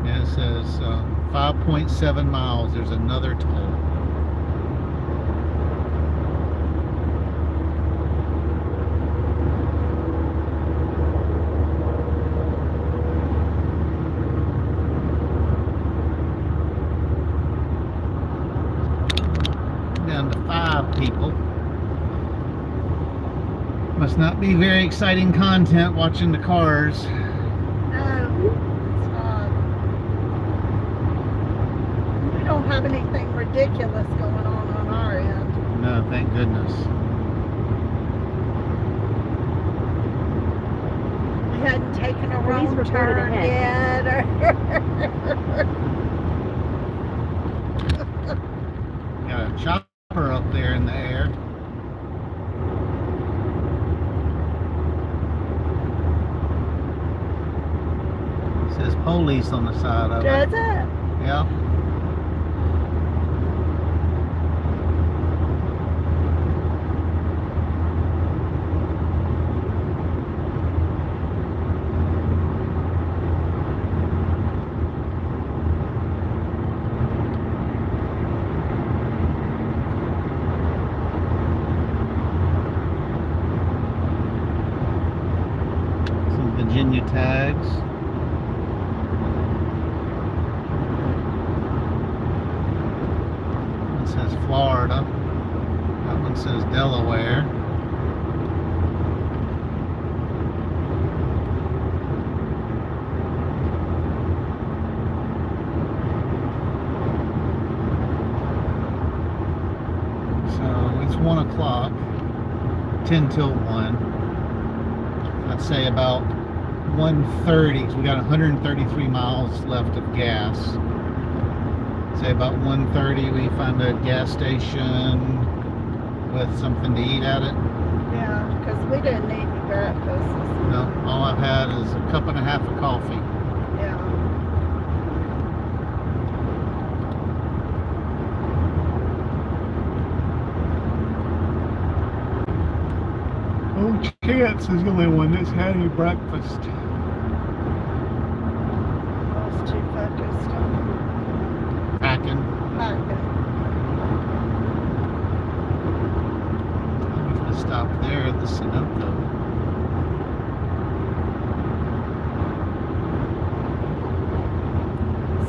Speaker 1: And it says 5.7 miles. There's another toll. Down to 5 people. Must not be very exciting content watching the cars.
Speaker 2: No, it's not. We don't have anything ridiculous going on our end.
Speaker 1: No, thank goodness.
Speaker 2: We hadn't taken a
Speaker 3: Police
Speaker 2: wrong
Speaker 3: reported
Speaker 2: turn
Speaker 3: ahead.
Speaker 2: yet.
Speaker 1: Got a chopper up there in the air. It says police on the side of
Speaker 2: Does
Speaker 1: it.
Speaker 2: it?
Speaker 1: Yeah. Some Virginia tags. One says Florida. That one says Delaware. So it's 1 o'clock, 10 till 1. I'd say about 1:30, because we got 133 miles left of gas. Say about 1:30 we find a gas station with something to eat at it.
Speaker 2: Yeah, because we didn't eat any breakfast.
Speaker 1: No, all I've had is a cup and a half of coffee.
Speaker 2: Yeah.
Speaker 1: Oh, Chance is the only one that's had any breakfast.
Speaker 2: I was too focused on
Speaker 1: Packing.
Speaker 2: packing.
Speaker 1: stop there at the Sunoco.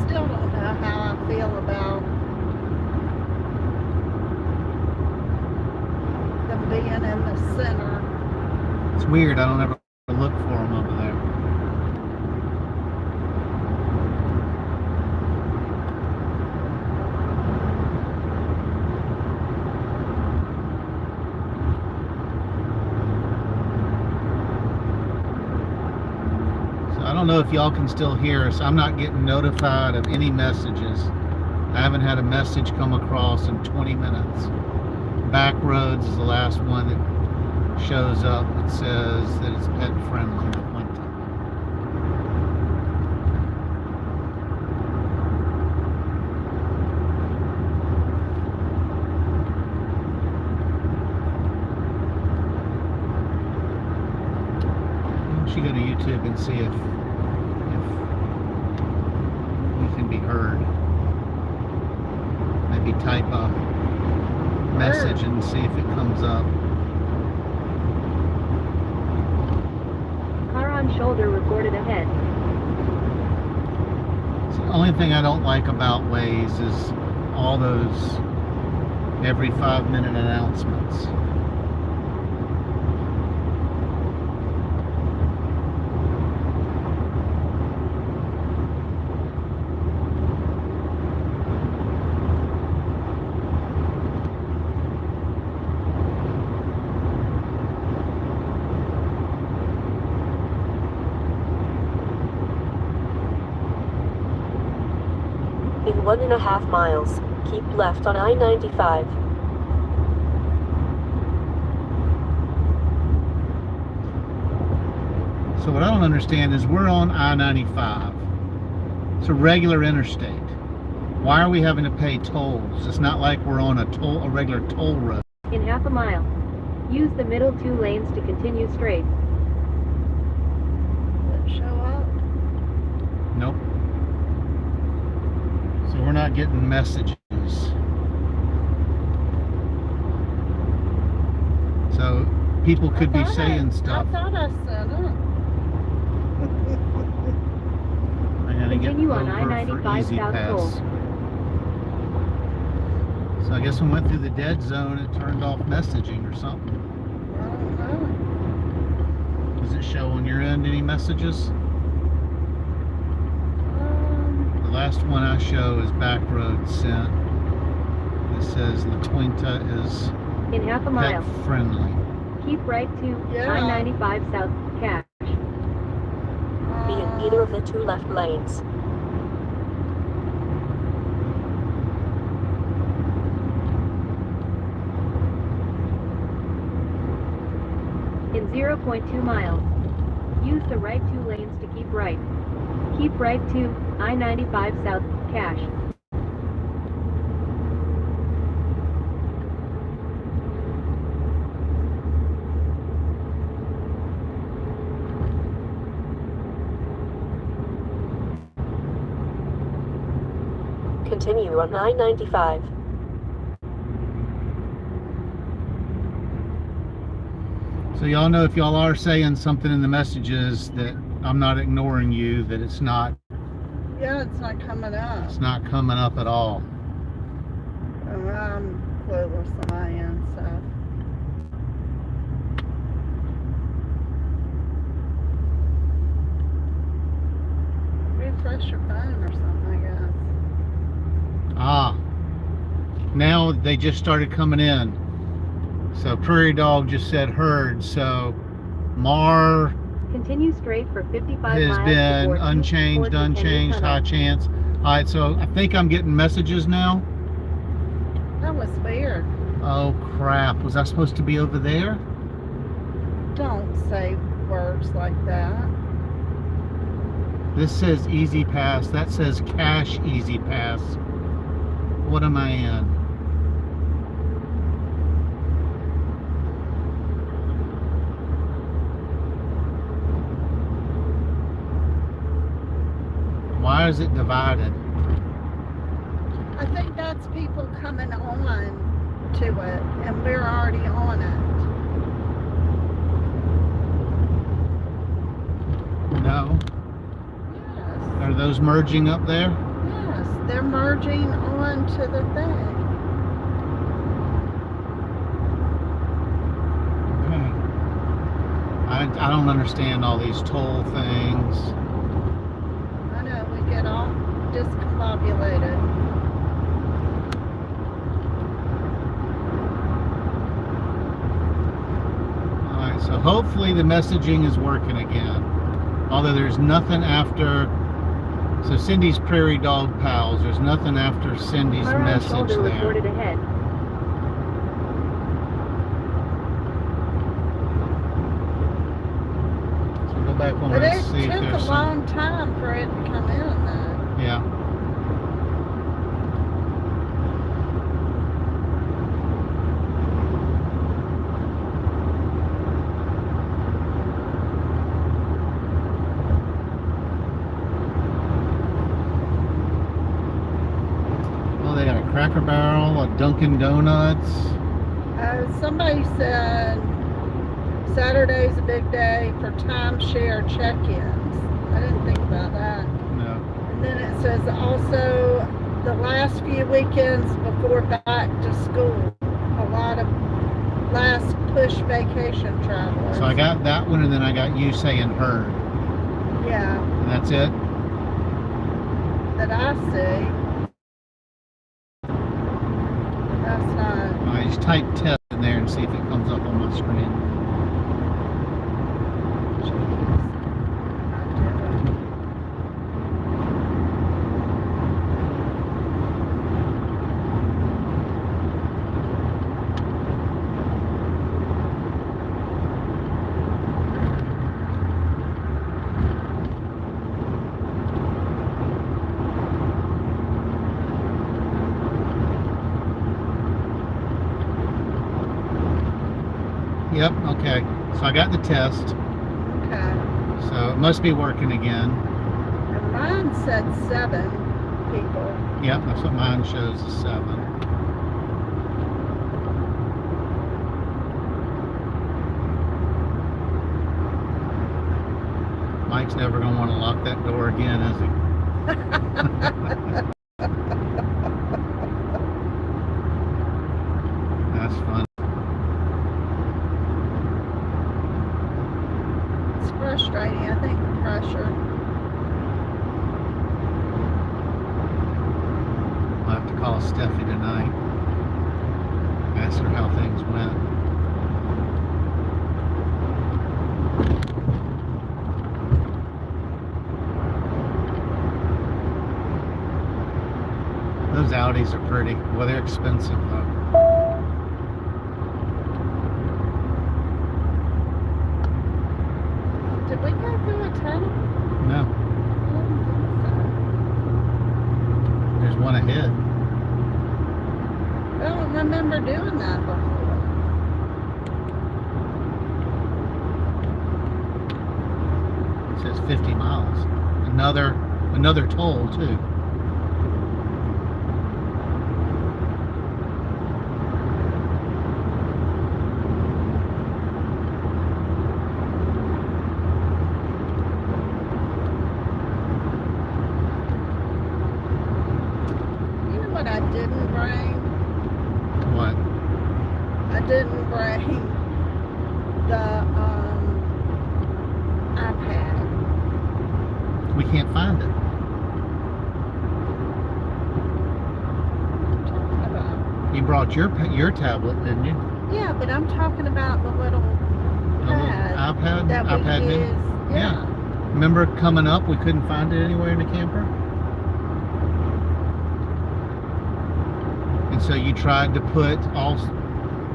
Speaker 2: Still don't know how I feel about them being in the center.
Speaker 1: It's weird. I don't ever look for them over there. So I don't know if y'all can still hear us. I'm not getting notified of any messages. I haven't had a message come across in 20 minutes. Back roads is the last one that shows up. It says that it's pet friendly. La Quinta. We should go to YouTube and see if we can be heard. Maybe type a message and see if it comes up.
Speaker 3: Car on shoulder reported ahead.
Speaker 1: So the only thing I don't like about Waze is all those every 5-minute announcements.
Speaker 4: In 1.5 miles, keep left on I-95.
Speaker 1: So what I don't understand is we're on I-95. It's a regular interstate. Why are we having to pay tolls? It's not like we're on a regular toll road.
Speaker 3: In half a mile, use the middle 2 lanes to continue straight.
Speaker 2: Did it show up?
Speaker 1: Nope. So we're not getting messages. So people could be saying stuff.
Speaker 2: I thought I sent it.
Speaker 1: I gotta get
Speaker 3: Continue on
Speaker 1: over for
Speaker 3: I-95
Speaker 1: Easy
Speaker 3: South
Speaker 1: Pass.
Speaker 3: Toll.
Speaker 1: So I guess we went through the dead zone. It turned off messaging or something.
Speaker 2: I don't know.
Speaker 1: Does it show on your end any messages? The last one I show is back road sent. It says La Quinta is
Speaker 3: In half a
Speaker 1: pet
Speaker 3: mile,
Speaker 1: friendly.
Speaker 3: keep right to
Speaker 2: Yeah.
Speaker 3: I-95 South Cache.
Speaker 4: Be in either of the 2 left lanes.
Speaker 3: In 0.2 miles, use the right 2 lanes to keep right. Keep right to I-95 South Cache.
Speaker 4: Continue on I-95.
Speaker 1: So y'all know if y'all are saying something in the messages that I'm not ignoring you, that it's not
Speaker 2: Yeah, it's not coming up.
Speaker 1: it's not coming up at all.
Speaker 2: I'm clueless on my end, so. Refresh your phone or something, I guess.
Speaker 1: Ah, now they just started coming in. So Prairie Dog just said heard. So Mar
Speaker 3: Continue straight for 55
Speaker 1: has
Speaker 3: miles
Speaker 1: been
Speaker 3: before
Speaker 1: unchanged,
Speaker 3: towards the Kenny
Speaker 1: high
Speaker 3: Tunnel.
Speaker 1: chance. All right, so I think I'm getting messages now.
Speaker 2: That was weird.
Speaker 1: Oh crap, was I supposed to be over there?
Speaker 2: Don't say words like that.
Speaker 1: This says Easy Pass, that says Cash Easy Pass. What am I in? Why is it divided?
Speaker 2: I think that's people coming on to it, and we're already on it.
Speaker 1: No.
Speaker 2: Yes.
Speaker 1: Are those merging up there?
Speaker 2: Yes, they're merging onto the thing.
Speaker 1: Okay. I don't understand all these toll things.
Speaker 2: I know, we get all discombobulated.
Speaker 1: Alright, so hopefully the messaging is working again. Although there's nothing after. So Cindy's Prairie Dog Pals, there's nothing after Cindy's
Speaker 3: Car on
Speaker 1: message
Speaker 3: shoulder
Speaker 1: there.
Speaker 3: reported ahead.
Speaker 1: So go back over
Speaker 2: But
Speaker 1: and
Speaker 2: it
Speaker 1: see if
Speaker 2: took a
Speaker 1: there's some.
Speaker 2: long time for it to come in, though.
Speaker 1: Yeah. Oh, they got a Cracker Barrel, a Dunkin' Donuts.
Speaker 2: Somebody said Saturday's a big day for timeshare check-ins. I didn't think about that.
Speaker 1: No.
Speaker 2: And then it says also the last few weekends before back to school, a lot of last push vacation travelers.
Speaker 1: So I got that one, and then I got you saying heard.
Speaker 2: Yeah,
Speaker 1: And that's it?
Speaker 2: that I see. That's not.
Speaker 1: I just type test in there and see if it comes up on my screen. Yep, okay. So I got the test.
Speaker 2: Okay.
Speaker 1: So it must be working again.
Speaker 2: And mine said 7 people.
Speaker 1: Yep, that's what mine shows is 7. Mike's never going to want to lock that door again, is he? That's fun.
Speaker 2: It's frustrating, I think, the pressure.
Speaker 1: I'll have to call Steffi tonight. Ask her how things went. Those Audis are pretty. Well, they're expensive though.
Speaker 2: Did we go through a tunnel?
Speaker 1: No,
Speaker 2: I don't think
Speaker 1: there's one ahead.
Speaker 2: so. I don't remember doing that before.
Speaker 1: It says 50 miles. Another toll too.
Speaker 2: You know what I didn't bring?
Speaker 1: What?
Speaker 2: I didn't bring the iPad.
Speaker 1: We can't find it.
Speaker 2: I'm talking about.
Speaker 1: You brought your tablet, didn't you?
Speaker 2: Yeah, but I'm talking about the little
Speaker 1: The little
Speaker 2: pad
Speaker 1: iPad?
Speaker 2: that we
Speaker 1: iPad mini?
Speaker 2: use.
Speaker 1: Yeah. Remember coming up, we couldn't find it anywhere in the camper? And so you tried to put all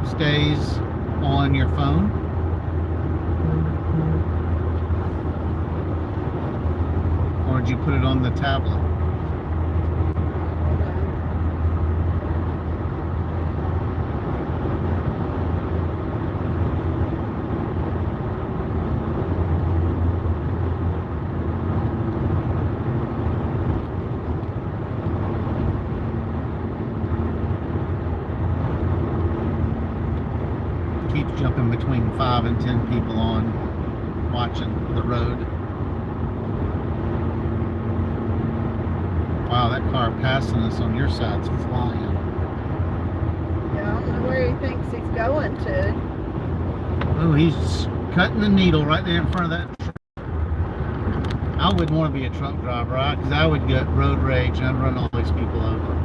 Speaker 1: stays on your phone? Or did you put it on the tablet? Keeps jumping between 5 and 10 people on watching the road. Wow, that car passing us on your side's flying.
Speaker 2: Yeah, I don't know where he thinks he's going to.
Speaker 1: Oh, he's cutting the needle right there in front of that truck. I wouldn't want to be a truck driver, because I would get road rage and I'd run all these people over.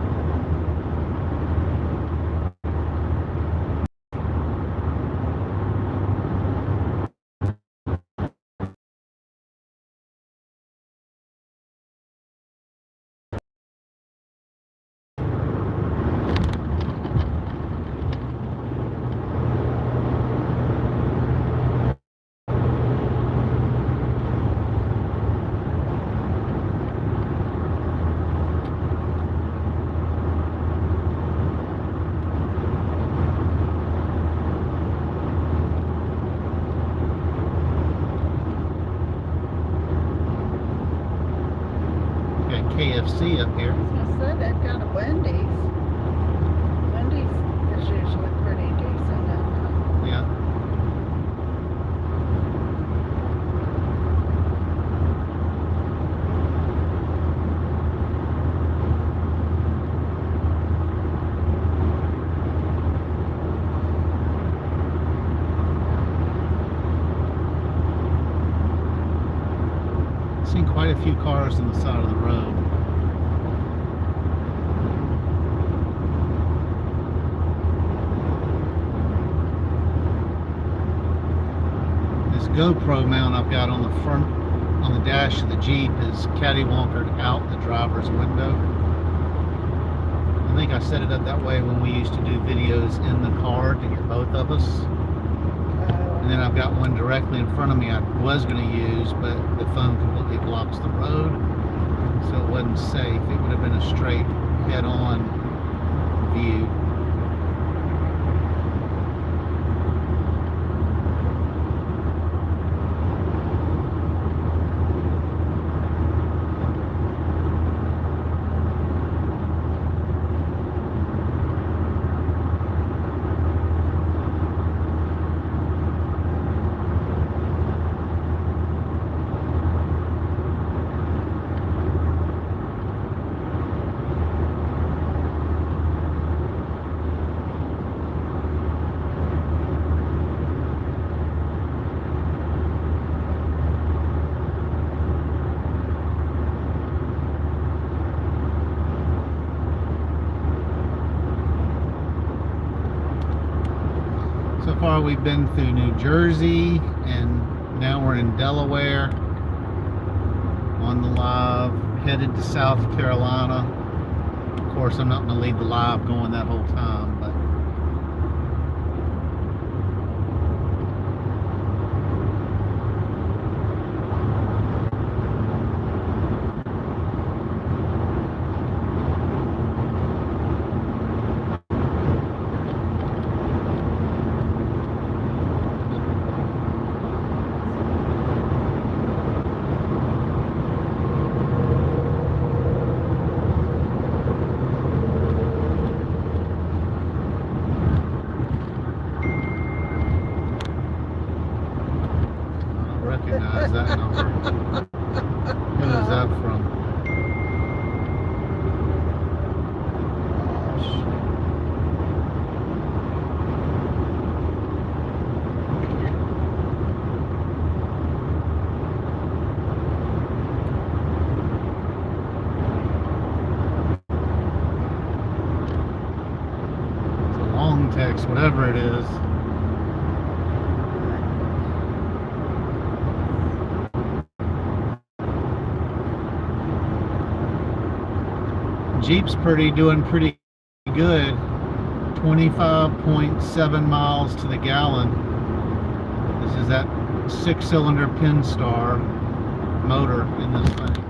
Speaker 1: Got KFC up here.
Speaker 2: I was gonna say they've got a Wendy's. Wendy's is usually pretty decent, isn't
Speaker 1: Yeah. Seen quite a few cars on the side of the road. This GoPro mount I've got on the front, on the dash of the Jeep, is catty-wonkered out the driver's window. I think I set it up that way when we used to do videos in the car to get both of us. And then I've got one directly in front of me I was going to use, but the phone completely blocks the road, so it wasn't safe. It would have been a straight head-on view. So far we've been through New Jersey, and now we're in Delaware on the live, headed to South Carolina. Of course, I'm not going to leave the live going that whole time, but recognize that number. Who is that from? It's a long text, whatever it is. Jeep's doing pretty good. 25.7 miles to the gallon. This is that 6-cylinder Pinstar motor in this thing.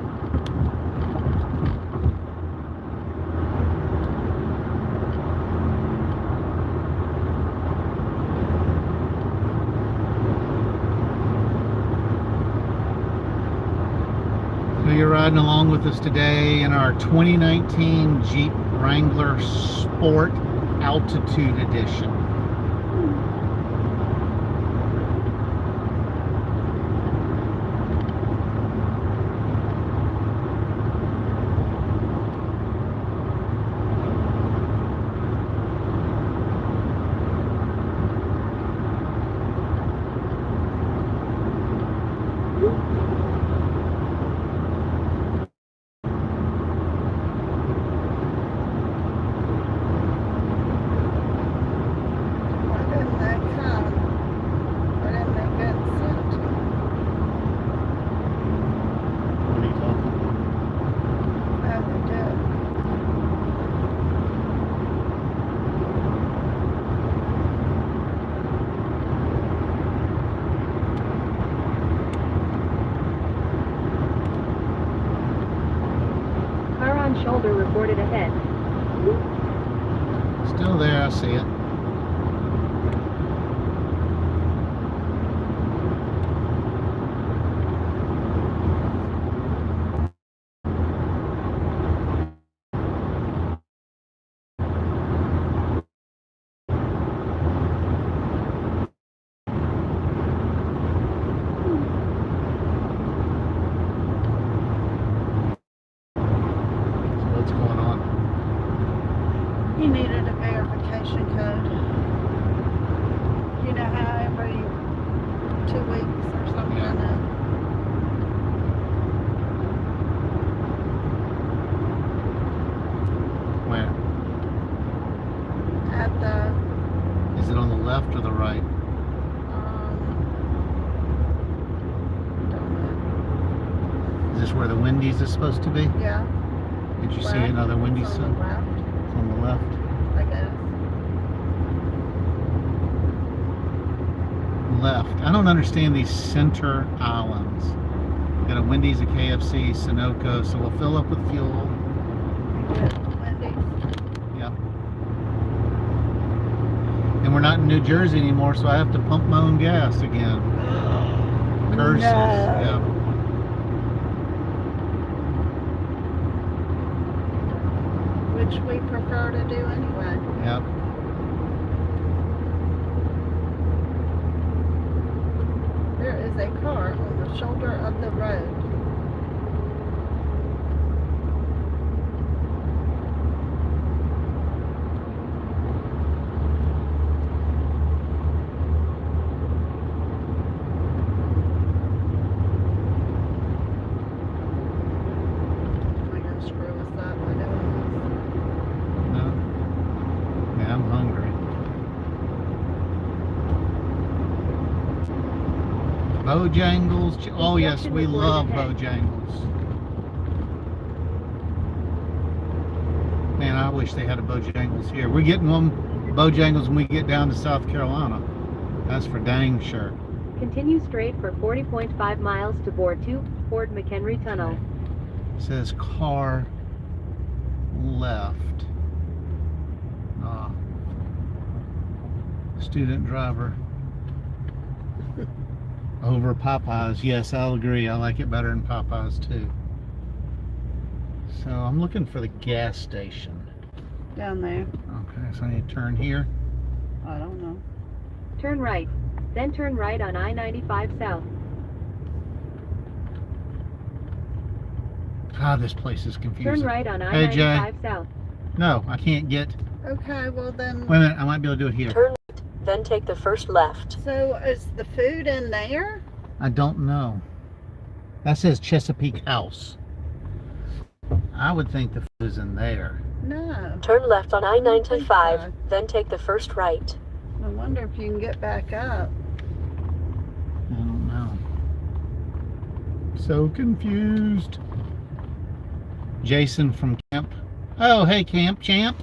Speaker 1: So you're riding along with us today in our 2019 Jeep Wrangler Sport Altitude Edition.
Speaker 3: reported ahead.
Speaker 1: Still there, I see it. What's going on?
Speaker 2: He needed a verification code. You know how every 2 weeks or something,
Speaker 1: Yeah.
Speaker 2: I know.
Speaker 1: Where?
Speaker 2: At the,
Speaker 1: Is it on the left or the right?
Speaker 2: don't know.
Speaker 1: Is this where the Wendy's is supposed to be?
Speaker 2: Yeah.
Speaker 1: Did you see
Speaker 2: left.
Speaker 1: another Wendy's
Speaker 2: It's on
Speaker 1: sign?
Speaker 2: the left,
Speaker 1: It's on the left.
Speaker 2: I guess.
Speaker 1: Left. I don't understand these center islands. Got a Wendy's, a KFC, Sunoco, so we'll fill up with fuel.
Speaker 2: Wendy's.
Speaker 1: Yep. And we're not in New Jersey anymore, so I have to pump my own gas again. Curses.
Speaker 2: No.
Speaker 1: Yep.
Speaker 2: Which we prefer to do anyway.
Speaker 1: Yep.
Speaker 2: There is a car on the shoulder of the road. Am I gonna screw us up by doing
Speaker 1: No. Yeah, I'm hungry. Bojangles. Oh yes, we love Bojangles. Man, I wish they had a Bojangles here. We're getting one Bojangles when we get down to South Carolina. That's for dang sure.
Speaker 3: Continue straight for 40.5 miles to board 2 Ford McHenry Tunnel.
Speaker 1: It says car left. Student driver. Over Popeyes. Yes, I'll agree. I like it better than Popeyes too. So I'm looking for the gas station.
Speaker 2: down there?
Speaker 1: Okay, so I need to turn here.
Speaker 2: I don't know.
Speaker 3: Turn right, then turn right on I-95 South.
Speaker 1: God, this place is confusing.
Speaker 3: Turn right on
Speaker 1: Hey, Jay.
Speaker 3: I-95 South.
Speaker 1: No, I can't get.
Speaker 2: Okay, well then.
Speaker 1: Wait a minute, I might be able to do it here.
Speaker 4: Turn right, then take the first left.
Speaker 2: So is the food in there?
Speaker 1: I don't know. That says Chesapeake House. I would think the food is in there.
Speaker 2: No.
Speaker 4: Turn left on
Speaker 2: I don't think
Speaker 4: I-95,
Speaker 2: so.
Speaker 4: then take the first right.
Speaker 2: I wonder if you can get back up.
Speaker 1: I don't know. So confused. Jason from Camp. Oh, hey, Camp Champ.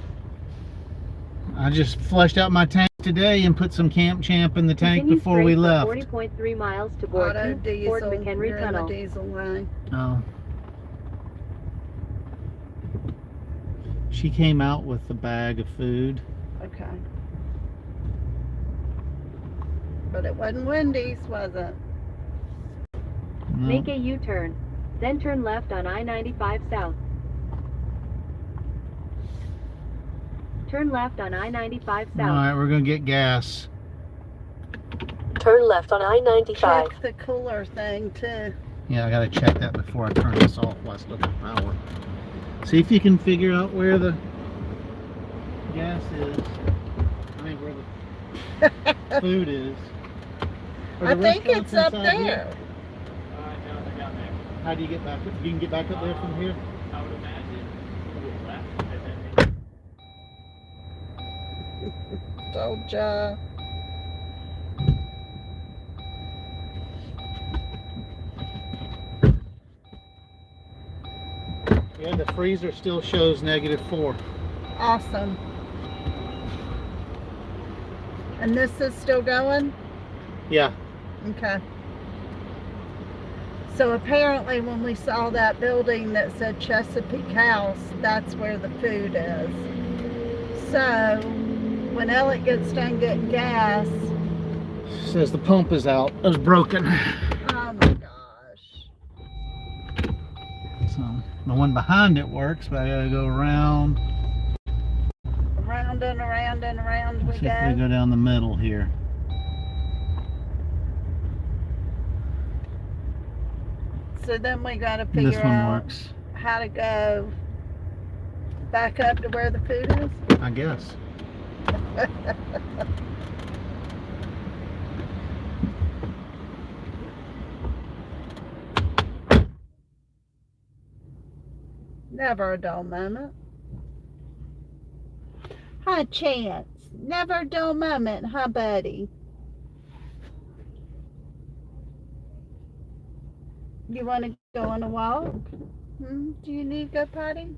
Speaker 1: I just flushed out my tank today and put some Camp Champ in the tank
Speaker 3: Continue
Speaker 1: before we
Speaker 3: straight
Speaker 1: left.
Speaker 3: for 40.3 miles to board
Speaker 2: Auto
Speaker 3: 2
Speaker 2: diesel.
Speaker 3: Ford McHenry
Speaker 2: You're in the
Speaker 3: Tunnel.
Speaker 2: diesel line.
Speaker 1: Oh. She came out with a bag of food.
Speaker 2: Okay. But it wasn't Wendy's, was it?
Speaker 1: No.
Speaker 3: Make a U-turn, then turn left on I-95 South. Turn left on I-95
Speaker 1: All
Speaker 3: South.
Speaker 1: right, we're gonna get gas.
Speaker 4: Turn left on I-95.
Speaker 2: Check the cooler thing too.
Speaker 1: Yeah, I gotta check that before I turn this off while I still got power. See if you can figure out where the gas is. I mean, where the food is. Are
Speaker 2: I
Speaker 1: the
Speaker 2: think
Speaker 1: restaurants
Speaker 2: it's up
Speaker 1: inside here?
Speaker 2: there.
Speaker 1: How do you get back? You can get back up there from here?
Speaker 5: I would imagine left and then
Speaker 2: Told ya.
Speaker 1: Yeah, the freezer still shows -4.
Speaker 2: Awesome. And this is still going?
Speaker 1: Yeah.
Speaker 2: Okay. So apparently when we saw that building that said Chesapeake House, that's where the food is. So when Elliot gets done getting gas,
Speaker 1: Says the pump is out. It was broken.
Speaker 2: oh my gosh.
Speaker 1: So the one behind it works, but I gotta go around.
Speaker 2: Around and around and around we
Speaker 1: Let's see if we
Speaker 2: go.
Speaker 1: go down the middle here.
Speaker 2: So then we gotta
Speaker 1: This
Speaker 2: figure
Speaker 1: one
Speaker 2: out
Speaker 1: works,
Speaker 2: how to go back up to where the food is.
Speaker 1: I guess.
Speaker 2: Never a dull moment. Huh, Chance? Never a dull moment, huh, buddy? You want to go on a walk? Do you need to go potty?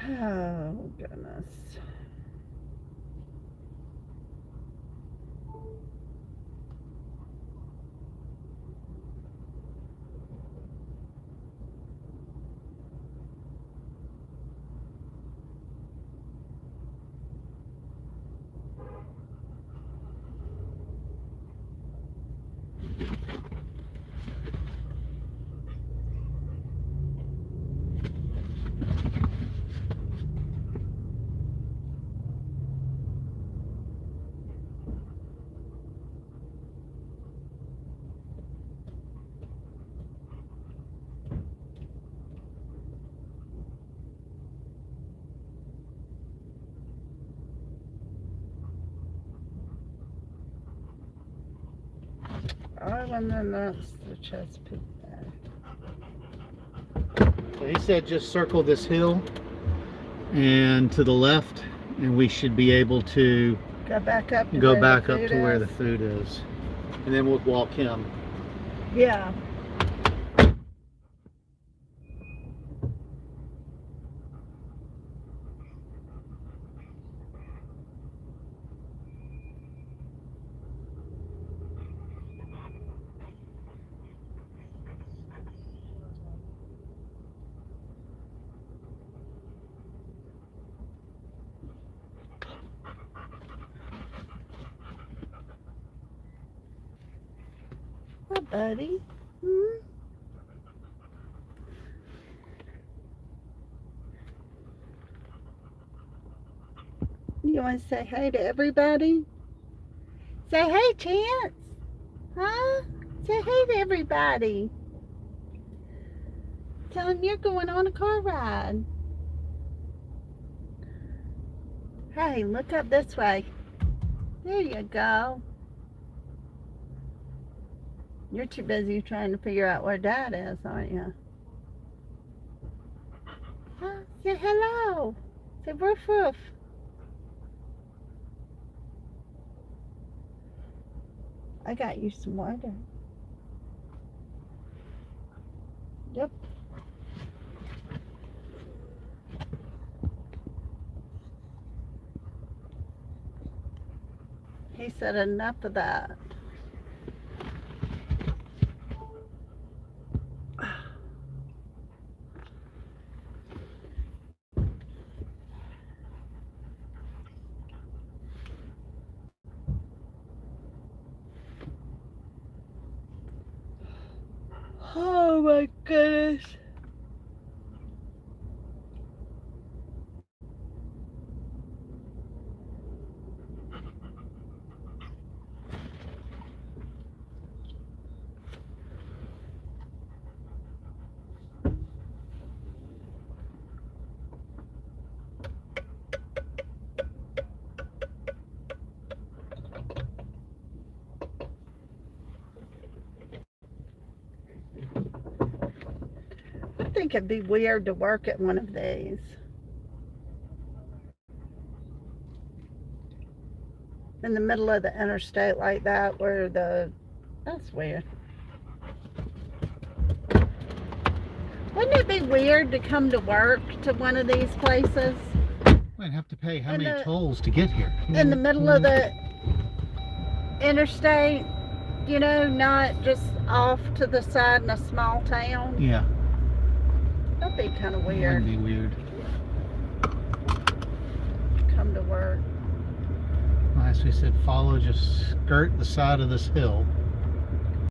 Speaker 2: Oh, goodness. Oh, and then that's the Chesapeake there.
Speaker 1: So he said just circle this hill and to the left, and we should be able to
Speaker 2: Go back up to
Speaker 1: go
Speaker 2: where
Speaker 1: back
Speaker 2: the
Speaker 1: up
Speaker 2: food
Speaker 1: to where the
Speaker 2: is.
Speaker 1: food is. And then we'll walk him.
Speaker 2: Yeah. Hi, buddy. You want to say hey to everybody? Say hey, Chance. Huh? Say hey to everybody. Tell them you're going on a car ride. Hey, look up this way. There you go. You're too busy trying to figure out where Dad is, aren't you? Huh? Say hello. Say woof woof. I got you some water. Yep. He said enough of that. Oh my goodness. think it'd be weird to work at one of these. In the middle of the interstate like that where that's weird. Wouldn't it be weird to come to work to one of these places
Speaker 1: I'd have to pay how
Speaker 2: In
Speaker 1: many
Speaker 2: the-
Speaker 1: tolls to get here?
Speaker 2: in the middle of the interstate, you know, not just off to the side in a small town?
Speaker 1: Yeah,
Speaker 2: That'd be kind of
Speaker 1: that'd
Speaker 2: weird.
Speaker 1: be weird.
Speaker 2: Come to work.
Speaker 1: As we said, follow, just skirt the side of this hill.